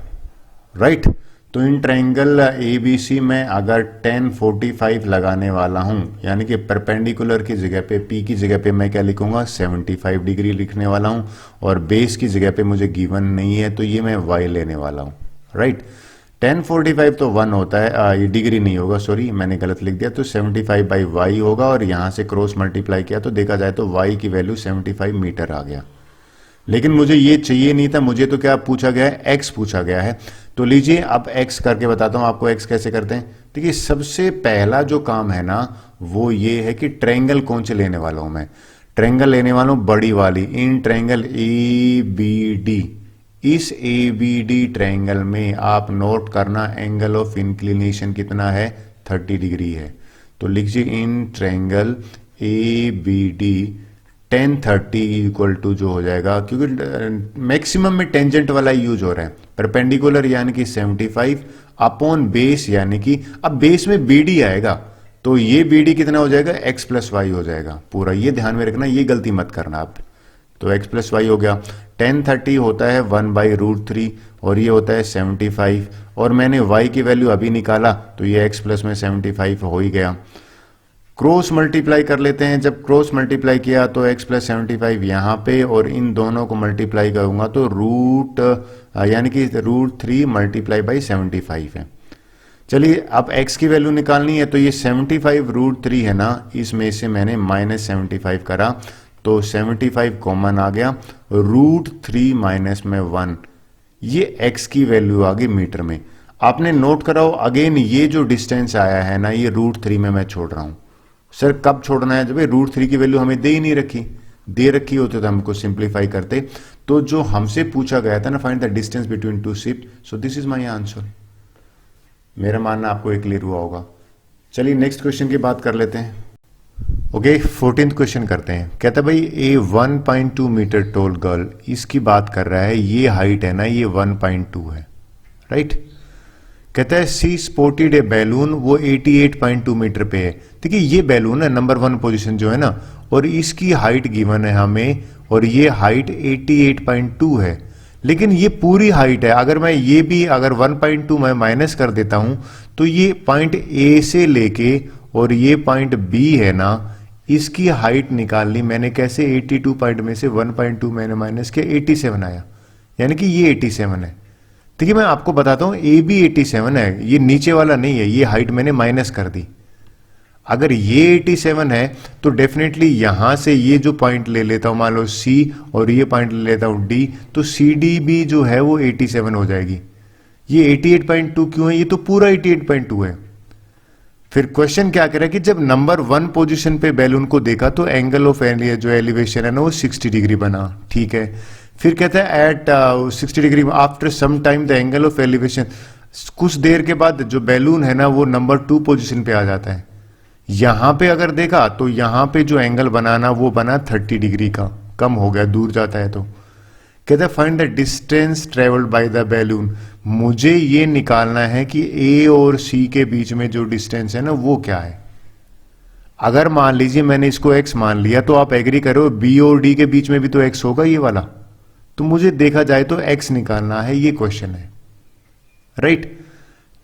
राइट। तो इन ट्रायंगल ABC में अगर tan 45 लगाने वाला हूं, यानी कि परपेंडिकुलर की जगह पे P की जगह पे मैं क्या लिखूंगा 75 डिग्री लिखने वाला हूं, और बेस की जगह पे मुझे गिवन नहीं है तो ये मैं y लेने वाला हूं, राइट। tan 45 तो 1 होता है, ये डिग्री नहीं होगा, सॉरी मैंने गलत लिख दिया, तो 75 बाई वाई होगा, और यहाँ से क्रॉस मल्टीप्लाई किया तो देखा जाए तो y की वैल्यू 75 मीटर आ गया। लेकिन मुझे ये चाहिए नहीं था, मुझे तो क्या पूछा गया है, x पूछा गया है। तो लीजिए अब x करके बताता हूं आपको x कैसे करते हैं। देखिए सबसे पहला जो काम है ना वो ये है कि ट्रायंगल कौन से लेने वाला हूं मैं, ट्रायंगल लेने वाला हूं बड़ी वाली, इन ट्रायंगल ABD। इस ABD ट्रायंगल में आप नोट करना एंगल ऑफ इंक्लिनेशन कितना है 30 डिग्री है। तो लीजिए in triangle ABD tan 30 equal to जो हो जाएगा, क्योंकि मैक्सिमम में टेंजेंट वाला यूज हो रहा है, परपेंडिकुलर यानी कि 75 अपॉन बेस, यानी कि अब बेस में BD आएगा तो ये BD कितना हो जाएगा x प्लस वाई हो जाएगा पूरा, ये ध्यान में रखना, ये गलती मत करना आप। तो x प्लस वाई हो गया, tan 30 होता है 1/√3 और ये होता है 75, और मैंने y की वैल्यू अभी निकाला तो ये x प्लस में 75 हो ही गया। क्रॉस मल्टीप्लाई कर लेते हैं, जब क्रॉस मल्टीप्लाई किया तो x प्लस 75 यहाँ पे, और इन दोनों को मल्टीप्लाई करूंगा तो रूट यानी कि √3 मल्टीप्लाई बाई 75 है। चलिए अब x की वैल्यू निकालनी है, तो ये 75 √3 है ना, इसमें से मैंने -75 करा तो 75 कॉमन आ गया, √3 माइनस में 1, ये x की वैल्यू आ गई मीटर में। आपने नोट कराओ अगेन, ये जो डिस्टेंस आया है ना ये √3 में मैं छोड़ रहा हूं। सर कब छोड़ना है, जब √3 की वैल्यू हमें दे ही नहीं रखी, दे रखी होती तो हमको सिंप्लीफाई करते। तो जो हमसे पूछा गया था ना, find the distance between two ship, so this is my answer. मेरा मानना आपको एक क्लियर हुआ होगा। चलिए नेक्स्ट क्वेश्चन की बात कर लेते हैं। ओके 14th क्वेश्चन करते हैं। कहता है भाई ए 1.2 मीटर टोल गर्ल, इसकी बात कर रहा है, ये हाइट है ना ये 1.2 है, राइट। कहता है सी स्पोर्टेड ए बैलून, वो 88.2 मीटर पे है। देखिए ये बैलून है नंबर 1 पोजीशन जो है ना, और इसकी हाइट गिवन है हमें, और ये हाइट 88.2 है, लेकिन ये पूरी हाइट है। अगर मैं ये भी अगर 1.2 मैं माइनस कर देता हूं तो ये पॉइंट ए से लेके और ये पॉइंट बी है ना, इसकी हाइट निकालनी मैंने कैसे, 82 पॉइंट में से 1.2 मैंने माइनस किया, 87 आया, यानी कि ये 87 है। देखिए मैं आपको बताता हूं ए भी 87 है, ये नीचे वाला नहीं है, ये हाइट मैंने माइनस कर दी। अगर ये 87 है तो डेफिनेटली यहां से ये जो पॉइंट ले लेता हूं, मान लो सी, और ये पॉइंट ले लेता हूं डी, तो सी डी भी जो है वो 87 हो जाएगी। ये 88.2 क्यों है, ये तो पूरा 88.2 है। फिर क्वेश्चन क्या करें कि जब नंबर 1 पोजीशन पे बैलून को देखा तो एंगल ऑफ जो एलिवेशन है ना वो 60 डिग्री बना, ठीक है। फिर कहता है at 60 degree after some time the angle of elevation, कुछ देर के बाद जो बैलून है ना वो नंबर 2 पोजीशन पे आ जाता है। यहां पे अगर देखा तो यहां पे जो एंगल बनाना वो बना 30 डिग्री का, कम हो गया, दूर जाता है। तो कहता है find the distance travelled by the balloon, मुझे ये निकालना है कि ए और सी के बीच में जो डिस्टेंस है ना वो क्या है। अगर मान लीजिए मैंने इसको x मान लिया तो आप एग्री करो बी और डी के बीच में भी तो x होगा ये वाला, तो मुझे देखा जाए तो x निकालना है, ये क्वेश्चन है, राइट।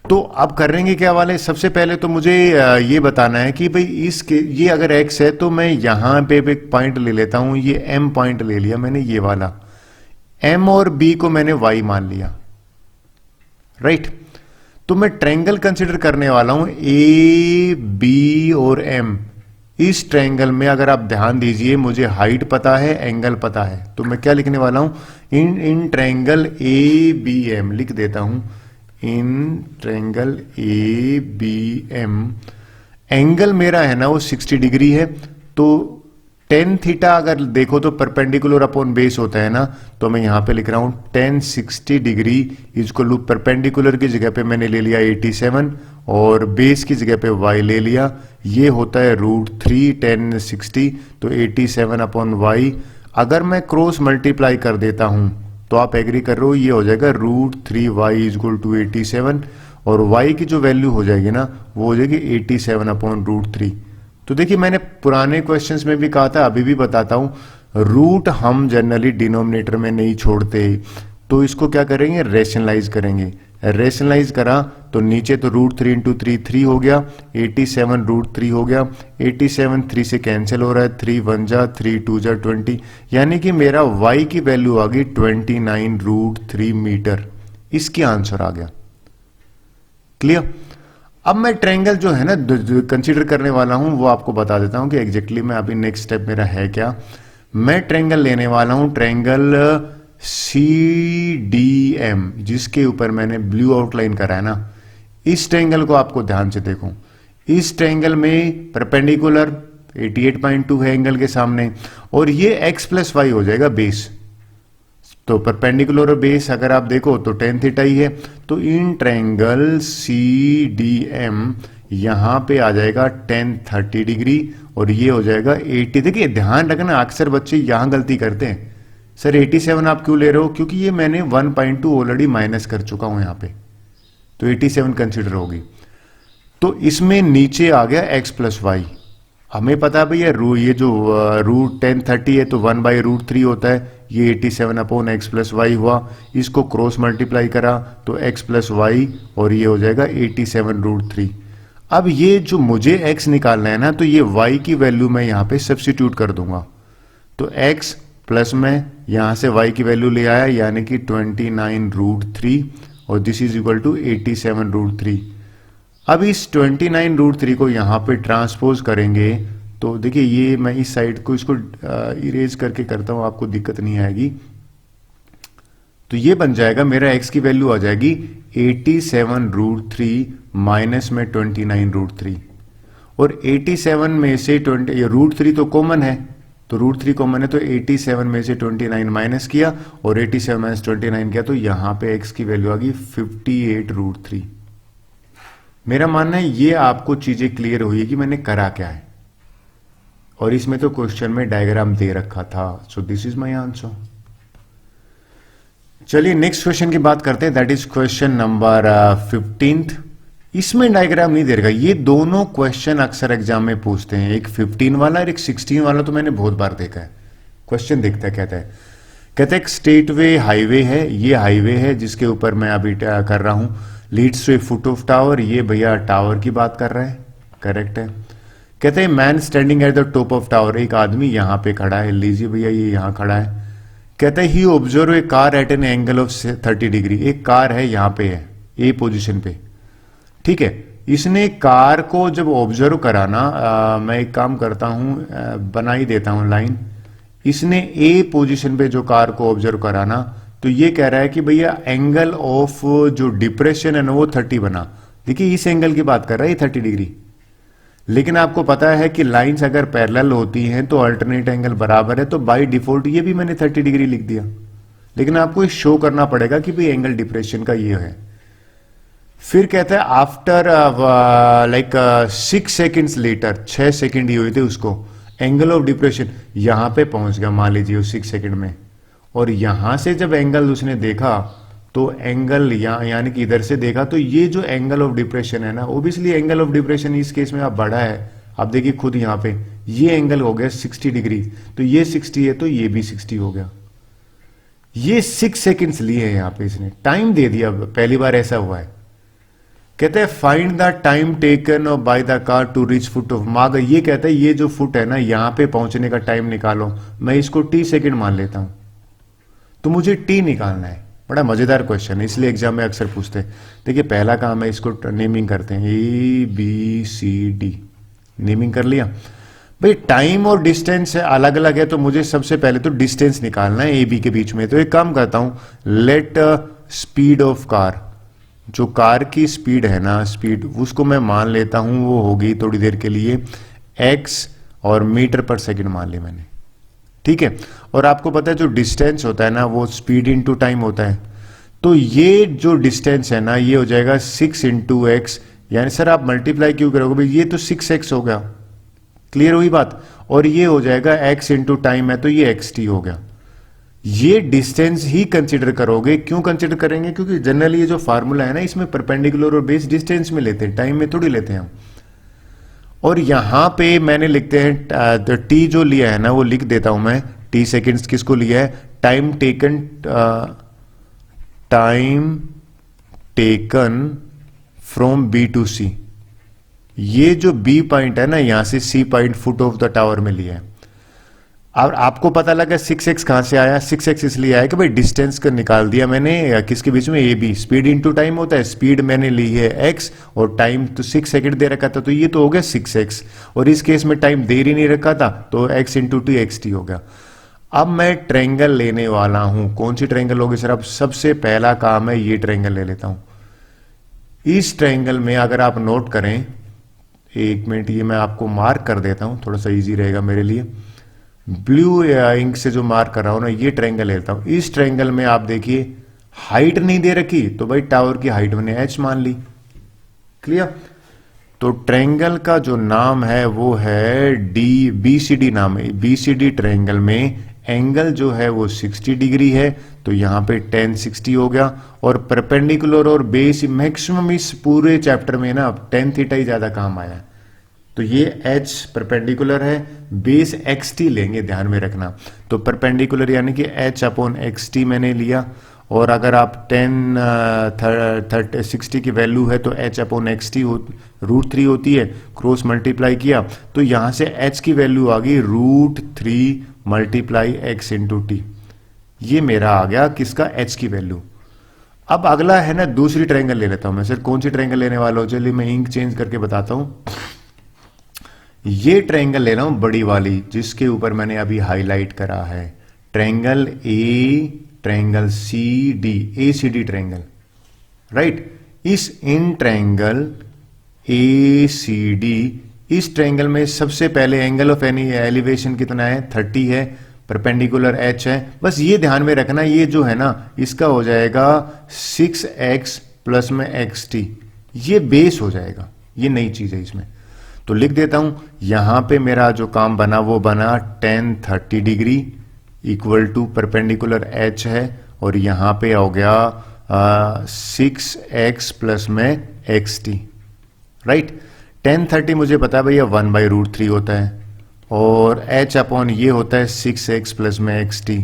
तो अब करेंगे क्या वाले, सबसे पहले तो मुझे ये बताना है कि भाई इसके ये अगर x है तो मैं यहां पे एक पॉइंट ले लेता हूं, ये m पॉइंट ले लिया मैंने, ये वाला m और b को मैंने y मान लिया, राइट। तो मैं ट्रायंगल कंसिडर करने वाला हूं ए बी और m। इस ट्रायंगल में अगर आप ध्यान दीजिए मुझे हाइट पता है, एंगल पता है, तो मैं क्या लिखने वाला हूं, in triangle A B M लिख देता हूं, in triangle A B M. Angle मेरा है ना वो 60 डिग्री है, तो tan थीटा अगर देखो तो परपेंडिकुलर अपॉन बेस होता है ना, तो मैं यहां पे लिख रहा हूं tan 60 डिग्री इजको परपेंडिकुलर की जगह पे मैंने ले लिया 87 और बेस की जगह पे y ले लिया, ये होता है √3 tan 60, तो 87 अपॉन y। अगर मैं क्रॉस मल्टीप्लाई कर देता हूं तो आप एग्री कर रहे हो, ये हो जाएगा √3y = 87 और y की जो वैल्यू हो जाएगी ना वो हो जाएगी 87/√3। तो देखिए मैंने पुराने क्वेश्चंस में भी कहा था, अभी भी बताता हूं, रूट हम जनरली डिनोमिनेटर में नहीं छोड़ते, तो इसको क्या करेंगे, रेशनलाइज करेंगे। रेशनलाइज करा तो नीचे तो √3 × 3 3 हो गया, 87√3 हो गया, 87 3 से कैंसिल हो रहा है, 3 1 जा 3 2 जा 20, यानी कि मेरा y की वैल्यू आ गई 29√3 मीटर। इसकी आंसर आ गया। क्लियर। अब मैं ट्रायंगल जो है ना कंसीडर करने वाला हूं वो आपको बता देता हूं कि एग्जैक्टली मैं अभी नेक्स्ट स्टेप मेरा है क्या। मैं ट्रायंगल लेने वाला हूं, ट्रायंगल CDM, जिसके ऊपर मैंने ब्लू आउटलाइन करा है ना। इस ट्रायंगल को आपको ध्यान से देखो। इस ट्रायंगल में परपेंडिकुलर 88.2 है एंगल के सामने, और ये x + y हो जाएगा बेस। तो परपेंडिकुलर और बेस अगर आप देखो तो tan थीटा ही है। तो इन ट्रायंगल CDM यहां पे आ जाएगा tan 30 डिग्री और ये हो जाएगा 80। देखिए ध्यान रखना, अक्सर बच्चे यहां गलती करते हैं, सर 87 आप क्यों ले रहे हो, क्योंकि ये मैंने 1.2 ऑलरेडी माइनस कर चुका हूं यहां पे, तो 87 कंसिडर होगी। तो इसमें नीचे आ गया x + y। हमें पता है भैया ये जो tan 30 है तो 1/√3 होता है, ये 87/x + y हुआ। इसको क्रॉस मल्टीप्लाई करा तो x + y और ये हो जाएगा 87√3। अब ये जो मुझे x निकालना है ना, तो ये y की वैल्यू मैं यहां पे सब्स्टिट्यूट कर दूंगा। तो x प्लस में यहां से y की वैल्यू ले आया, यानी कि 29√3 और दिस इज इक्वल टू 87√3। अब इस 29√3 को यहां पे ट्रांसपोज करेंगे तो देखिए ये मैं इस साइड को इसको इरेज करके करता हूं, आपको दिक्कत नहीं आएगी। तो ये बन जाएगा मेरा x की वैल्यू आ जाएगी 87√3 माइनस में 29√3, और 87 में से √3 तो कॉमन है, तो √3 कॉमन है, तो 87 में से 29 माइनस किया और 87 माइनस 29 किया, तो यहां पे x की वैल्यू आ गई 58√3। मेरा मानना है ये आपको चीजें क्लियर हुई है कि मैंने करा क्या है, और इसमें तो क्वेश्चन में डायग्राम दे रखा था। So this is my answer. चलिए नेक्स्ट क्वेश्चन की बात करते हैं, दैट इज क्वेश्चन नंबर 15। इसमें डायग्राम नहीं दे रखा। ये दोनों क्वेश्चन अक्सर एग्जाम में पूछते हैं, एक 15 वाला और एक 16 वाला, तो मैंने बहुत बार देखा है। क्वेश्चन देखता है, कहता है एक स्टेट वे हाईवे है, ये हाईवे है जिसके ऊपर मैं अभी कर रहा हूं, leads to a foot of tower. ये भैया टावर की बात कर रहा है, करेक्ट है। कहते हैं man standing at the top of tower, एक आदमी यहां पे खड़ा है, लीजिए भैया ये यहां खड़ा है। कहते हैं ही observe a car at an angle of 30 degree. एक कार है यहां पे है, ए पोजीशन पे, ठीक है। इसने कार को जब ऑब्जर्व कराना, मैं एक काम करता हूं, बना ही देता हूं लाइन। इसने ए पोजीशन पे जो कार को ऑब्जर्व कराना, तो ये कह रहा है कि भैया एंगल ऑफ जो डिप्रेशन है ना वो 30 बना। देखिए इस एंगल की बात कर रहा है, 30 डिग्री। लेकिन आपको पता है कि लाइंस अगर पैरेलल होती हैं तो अल्टरनेट एंगल बराबर है, तो बाय डिफॉल्ट ये भी मैंने 30 डिग्री लिख दिया। लेकिन आपको शो करना पड़ेगा कि भाई एंगल डिप्रेशन का ये है। फिर कहता है after like 6 seconds later, 6 second ही हुए थे उसको, एंगल ऑफ डिप्रेशन यहां पे पहुंच गया मान लीजिए 6 सेकेंड में, और यहां से जब एंगल उसने देखा तो एंगल यानी कि इधर से देखा, तो ये जो एंगल ऑफ डिप्रेशन है ना, ओबियसली एंगल ऑफ डिप्रेशन इस केस में आप बड़ा है, आप देखिए खुद यहां पे ये एंगल हो गया 60 डिग्री, तो ये 60 है तो ये भी 60 हो गया। ये 6 सेकेंड्स लिए हैं यहां पे, इसने टाइम दे दिया, पहली बार ऐसा हुआ है। कहते हैं find the time taken by the car to reach foot of mark. ये कहता है ये जो फुट है ना यहां पे पहुंचने का टाइम निकालो, मैं इसको t सेकेंड मान लेता हूं, तो मुझे t निकालना है। बड़ा मजेदार क्वेश्चन है, इसलिए एग्जाम में अक्सर पूछते हैं। देखिए पहला काम है, इसको नेमिंग करते हैं, ABCD, नेमिंग कर लिया। भाई टाइम और डिस्टेंस अलग अलग है, तो मुझे सबसे पहले तो डिस्टेंस निकालना है AB के बीच में। तो एक काम करता हूं, लेट स्पीड ऑफ कार, जो कार की स्पीड है ना, स्पीड उसको मैं मान लेता हूं, वो होगी थोड़ी देर के लिए x, और मीटर पर सेकंड मान ली मैंने, ठीक है। और आपको पता है जो डिस्टेंस होता है ना वो स्पीड इनटू टाइम होता है, तो ये जो डिस्टेंस है ना ये हो जाएगा 6 × x, यानी सर आप मल्टीप्लाई क्यों करोगे भाई, ये तो 6x हो गया, क्लियर हुई बात। और ये हो जाएगा x × टाइम है तो ये xt हो गया। ये डिस्टेंस ही कंसिडर करोगे। क्यों कंसिडर करेंगे? क्योंकि जनरली ये जो फार्मूला है ना, इसमें परपेंडिकुलर और बेस डिस्टेंस में लेते हैं, टाइम में थोड़ी लेते हैं हम। और यहां पे मैंने लिखते हैं तो टी जो लिया है ना वो लिख देता हूं मैं, टी सेकेंड्स किसको लिया है? Time taken from B to C. ये जो बी पॉइंट है ना, यहां से C point foot of the tower में लिया है। और आपको पता लगा 6x कहां से आया? 6x इसलिए आया कि भाई डिस्टेंस का निकाल दिया मैंने किसके बीच में, A B. Speed into time होता है, स्पीड मैंने ली है x और टाइम तो 6 सेकंड दे रखा था, तो ये तो हो गया 6x। और इस केस में टाइम दे ही नहीं रखा था, तो x into T x T हो गया। अब मैं ट्रायंगल लेने वाला हूं। कौन सी ट्रायंगल होगी सर? अब सबसे पहला काम है ये ट्रायंगल ले लेता हूं। इस ट्रायंगल में अगर आप नोट करें, एक मिनट ये मैं आपको मार्क कर देता हूं, थोड़ा सा इजी रहेगा मेरे लिए। ब्लू इंक से जो मार्क कर रहा हूं ना, ये ट्रायंगल लेता हूं। इस ट्रायंगल में आप देखिए हाइट नहीं दे रखी, तो भाई टावर की हाइट मैंने h मान ली। क्लियर? तो ट्रायंगल का जो नाम है वो है डी, बीसीडी नाम है। बीसीडी ट्रायंगल में एंगल जो है वो 60 डिग्री है, तो यहां पे tan 60 हो गया। और परपेंडिकुलर और बेस मैक्सिमम इस पूरे चैप्टर में ना tan थीटा ही ज्यादा काम आया है। तो ये h परपेंडिकुलर है, बेस xt लेंगे, ध्यान में रखना। तो परपेंडिकुलर यानी कि h अपॉन xt मैंने लिया। और अगर आप 60 की वैल्यू है तो h अपॉन xt √3 होती है, क्रॉस मल्टीप्लाई किया तो यहां से h की वैल्यू आ गई √3 मल्टीप्लाई x इंटू टी। ये मेरा आ गया किसका? h की वैल्यू। अब अगला है ना दूसरी ट्रायंगल ले लेता हूं मैं। सर कौन सी ट्रायंगल लेने वाला हूं? चलिए मैं इंक चेंज करके बताता हूं। ये ट्रायंगल ले रहा हूं बड़ी वाली, जिसके ऊपर मैंने अभी हाईलाइट करा है, triangle A, triangle C D, A C D triangle, right. In triangle A C D, इस ट्रायंगल में सबसे पहले एंगल ऑफ एनी एलिवेशन कितना है? 30 है, परपेंडिकुलर h है। बस ये ध्यान में रखना, ये जो है ना इसका हो जाएगा 6x प्लस में xt, ये बेस हो जाएगा, ये नई चीज है इसमें। तो लिख देता हूं, यहां पे मेरा जो काम बना वो बना tan 30 degree equal to perpendicular h है, और यहां पे हो गया 6x प्लस में xt, राइट। tan 30 मुझे पता है भैया 1/√3 होता है, और h अपॉन ये होता है 6x प्लस में xt।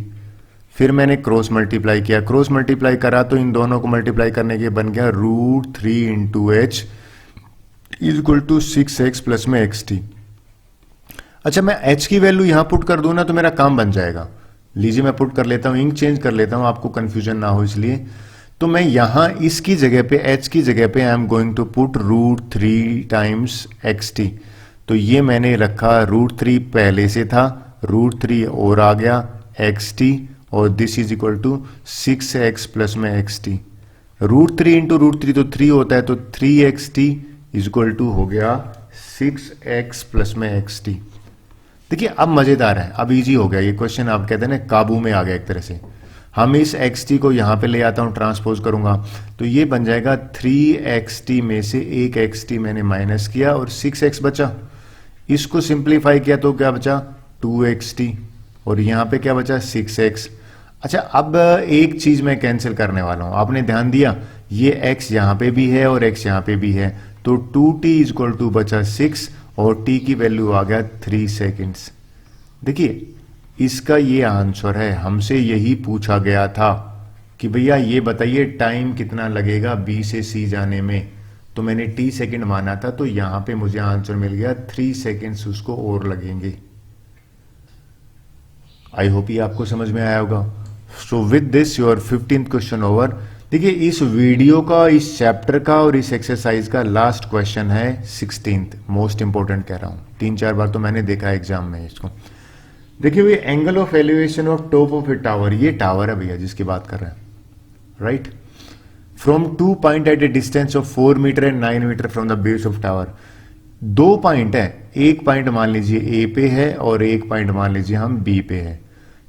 फिर मैंने क्रॉस मल्टीप्लाई किया, क्रॉस मल्टीप्लाई करा तो इन दोनों को मल्टीप्लाई करने के बन गया √3 into h equal to 6x plus में xt। अच्छा, मैं h की वैल्यू यहां पुट कर दूं ना तो मेरा काम बन जाएगा। लीजिए मैं पुट कर लेता हूं, इंक चेंज कर लेता हूं, आपको कंफ्यूजन ना हो इसलिए। तो मैं यहां इसकी जगह पे, h की जगह पे I am going to put √3 times xt। तो ये मैंने रखा, √3 पहले से था, √3 और आ गया xt, और this is equal to 6x plus में xt। √3 इंटू √3 तो 3 होता है, तो 3xt इज इक्वल टू हो गया 6x प्लस में xt। देखिए अब मजेदार है, अब इजी हो गया ये क्वेश्चन, आप कहते हैं ना काबू में आ गया एक तरह से। हम इस xt को यहां पे ले आता हूं, ट्रांसपोज करूंगा तो ये बन जाएगा 3xt में से एक xt मैंने माइनस किया और 6x बचा। इसको सिंप्लीफाई किया तो क्या बचा? 2xt, और यहां पे क्या बचा? 6x। अच्छा, अब एक चीज मैं कैंसिल करने वाला हूं, आपने ध्यान दिया ये x यहां पे भी है और x यहां पे भी है, तो 2t इज इक्वल टू बचा 6 और t की वैल्यू आ गया 3 सेकेंड्स। देखिए इसका ये आंसर है, हमसे यही पूछा गया था कि भैया ये बताइए टाइम कितना लगेगा b से c जाने में, तो मैंने t सेकेंड माना था, तो यहां पे मुझे आंसर मिल गया 3 सेकेंड्स उसको और लगेंगे। आई होप ये आपको समझ में आया होगा। So with this your 15th question over. देखिए इस वीडियो का, इस चैप्टर का और इस एक्सरसाइज का लास्ट क्वेश्चन है 16th, मोस्ट इंपोर्टेंट कह रहा हूं, 3-4 बार तो मैंने देखा है एग्जाम में इसको। देखिए ये angle of elevation of top of a tower, ये टावर है भैया जिसकी बात कर रहे हैं, right. From 2 point at a distance of 4 metre and 9 metre from the base of tower. 2 point है, एक पॉइंट मान लीजिए A पे है और एक पॉइंट मान लीजिए हम B पे है।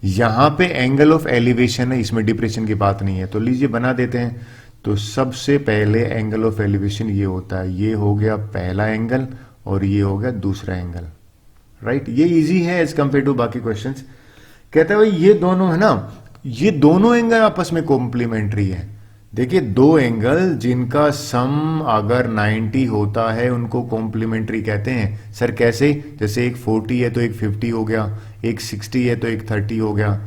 यहां पे एंगल ऑफ एलिवेशन है, इसमें डिप्रेशन की बात नहीं है, तो लीजिए बना देते हैं। तो सबसे पहले एंगल ऑफ एलिवेशन ये होता है, ये हो गया पहला एंगल और ये हो गया दूसरा एंगल, राइट। ये इजी है एज कंपेयर टू बाकी क्वेश्चंस। कहता है भाई ये दोनों है ना ये दोनों एंगल आपस में कॉम्प्लीमेंट्री है। देखिए, दो एंगल जिनका सम अगर 90 होता है उनको कॉम्प्लीमेंट्री कहते हैं। सर कैसे? जैसे एक 40 है तो एक 50 हो गया, एक 60 है तो एक 30 हो गया।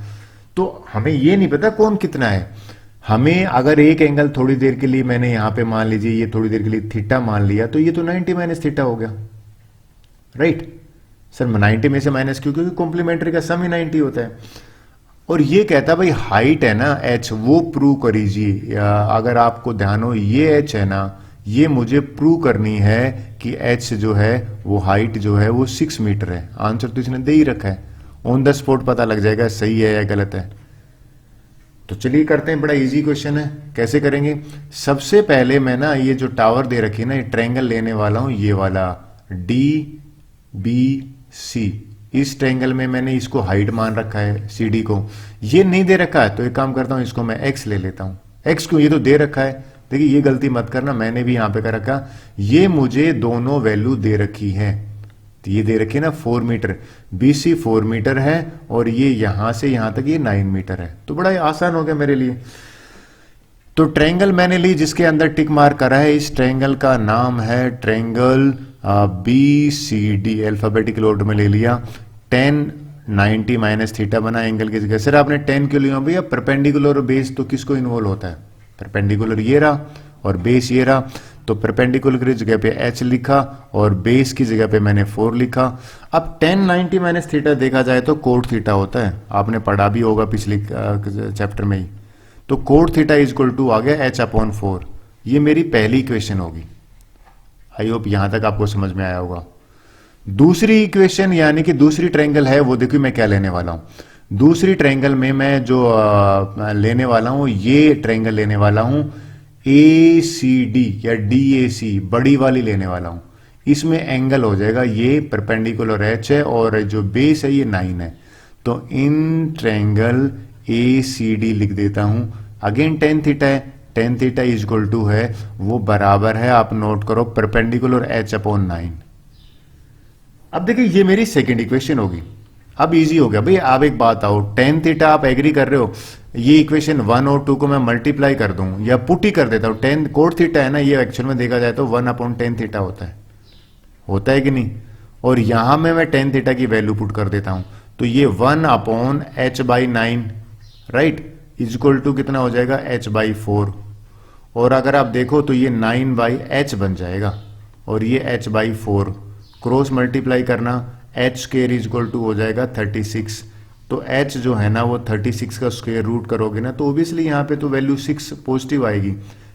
तो हमें ये नहीं पता कौन कितना है। हमें अगर एक एंगल थोड़ी देर के लिए, मैंने यहां पे मान लीजिए ये थोड़ी देर के लिए थीटा मान लिया, तो ये तो 90 माइनस थीटा हो गया, राइट? सर 90 में से माइनस क्यों? क्योंकि कॉम्प्लीमेंट्री का सम ही 90 होता है। और ये कहता भाई हाइट है ना h, वो प्रूव करीजिए। या अगर आपको ध्यान हो, ये h है ना, ये मुझे प्रूव करनी है कि h जो है वो हाइट जो है वो 6 मीटर है। आंसर तो इसने दे ही रखा है, ऑन द स्पॉट पता लग जाएगा सही है या गलत है। तो चलिए करते हैं, बड़ा इजी क्वेश्चन है। कैसे करेंगे? सबसे पहले मैं ना ये जो टावर दे रखी है ना, ये ट्रायंगल लेने वाला हूं, ये वाला DBC। इस ट्रायंगल में मैंने इसको हाइट मान रखा है, CD को। ये नहीं दे रखा है तो एक काम करता हूं, इसको मैं x ले लेता हूं। x क्यों? ये तो दे रखा है। देखिए ये गलती मत करना, मैंने भी यहां पे कर रखा, ये मुझे दोनों वैल्यू दे रखी है। तो ये दे रखी है ना 4 मीटर, BC 4 मीटर है और ये यहां से यहां तक ये 9 मीटर है। तो बड़ा आसान हो गया मेरे लिए। तो ट्रायंगल मैंने ली जिसके अंदर टिक मार्क करा है, इस ट्रायंगल का नाम है ट्रायंगल BCD, अल्फाबेटिकल ऑर्डर में ले लिया। 10 90 माइनस थीटा बना एंगल की जगह। सर आपने 10 क्यों लिया भैया? परपेंडिकुलर और बेस तो किसको इन्वॉल्व होता है? परपेंडिकुलर ये रहा और बेस ये रहा, तो परपेंडिकुलर की जगह पे h लिखा और बेस की जगह पे मैंने 4 लिखा। अब 10 90 माइनस थीटा देखा जाए तो कोट थीटा होता है, आपने पढ़ा भी होगा पिछले चैप्टर में ही। तो cot theta is equal to आ गया h/4। ये मेरी पहली इक्वेशन होगी। आई होप यहां तक आपको समझ में आया होगा। दूसरी इक्वेशन यानी कि दूसरी ट्रायंगल है, वो देखिए मैं क्या लेने वाला हूं। दूसरी ट्रायंगल में मैं जो लेने वाला हूं, ये ट्रायंगल लेने वाला हूं ACD या DAC, बड़ी वाली लेने वाला हूं। इसमें एंगल हो जाएगा, ये परपेंडिकुलर h है और जो बेस है ये 9 है। तो इन ट्रायंगल ACD लिख देता हूं। अगेन tan थीटा है, tan theta is equal to है, वो बराबर है, आप नोट करो, परपेंडिकुलर h/9। अब देखिए ये मेरी सेकंड इक्वेशन होगी। अब इजी हो गया भाई। अब एक बात आओ, tan थीटा आप एग्री कर रहे हो, ये इक्वेशन 1 और 2 को मैं मल्टीप्लाई कर दूं या पुट ही कर देता हूं। tan कोट थीटा है ना, ये एक्चुअल में देखा जाए तो 1/tan थीटा होता है कि नहीं? और यहां में मैं tan थीटा की वैल्यू पुट कर देता हूं, तो ये 1/h/9 right is equal to कितना हो जाएगा? h/4। और अगर आप देखो तो ये 9/h बन जाएगा और ये h/4 क्रॉस मल्टीप्लाई करना, h square is equal to हो जाएगा 36। तो h जो है ना वो 36 का स्क्वायर रूट करोगे ना, तो ओबियसली यहाँ पे तो वैल्यू 6 पॉजिटिव आएगी,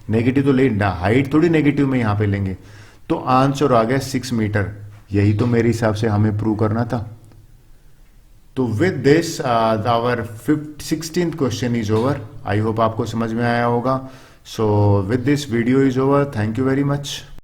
नेगेटिव तो ले, हाइट थोड़ी नेगेटिव में यहाँ पे लेंगे। तो आंसर आ गया 6 मीटर। यही तो मेरे हिसाब से हमें प्रूव करना था। तो with this our 16th question is over. I hope आपको समझ में आया होगा। So with this video is over. Thank you very much.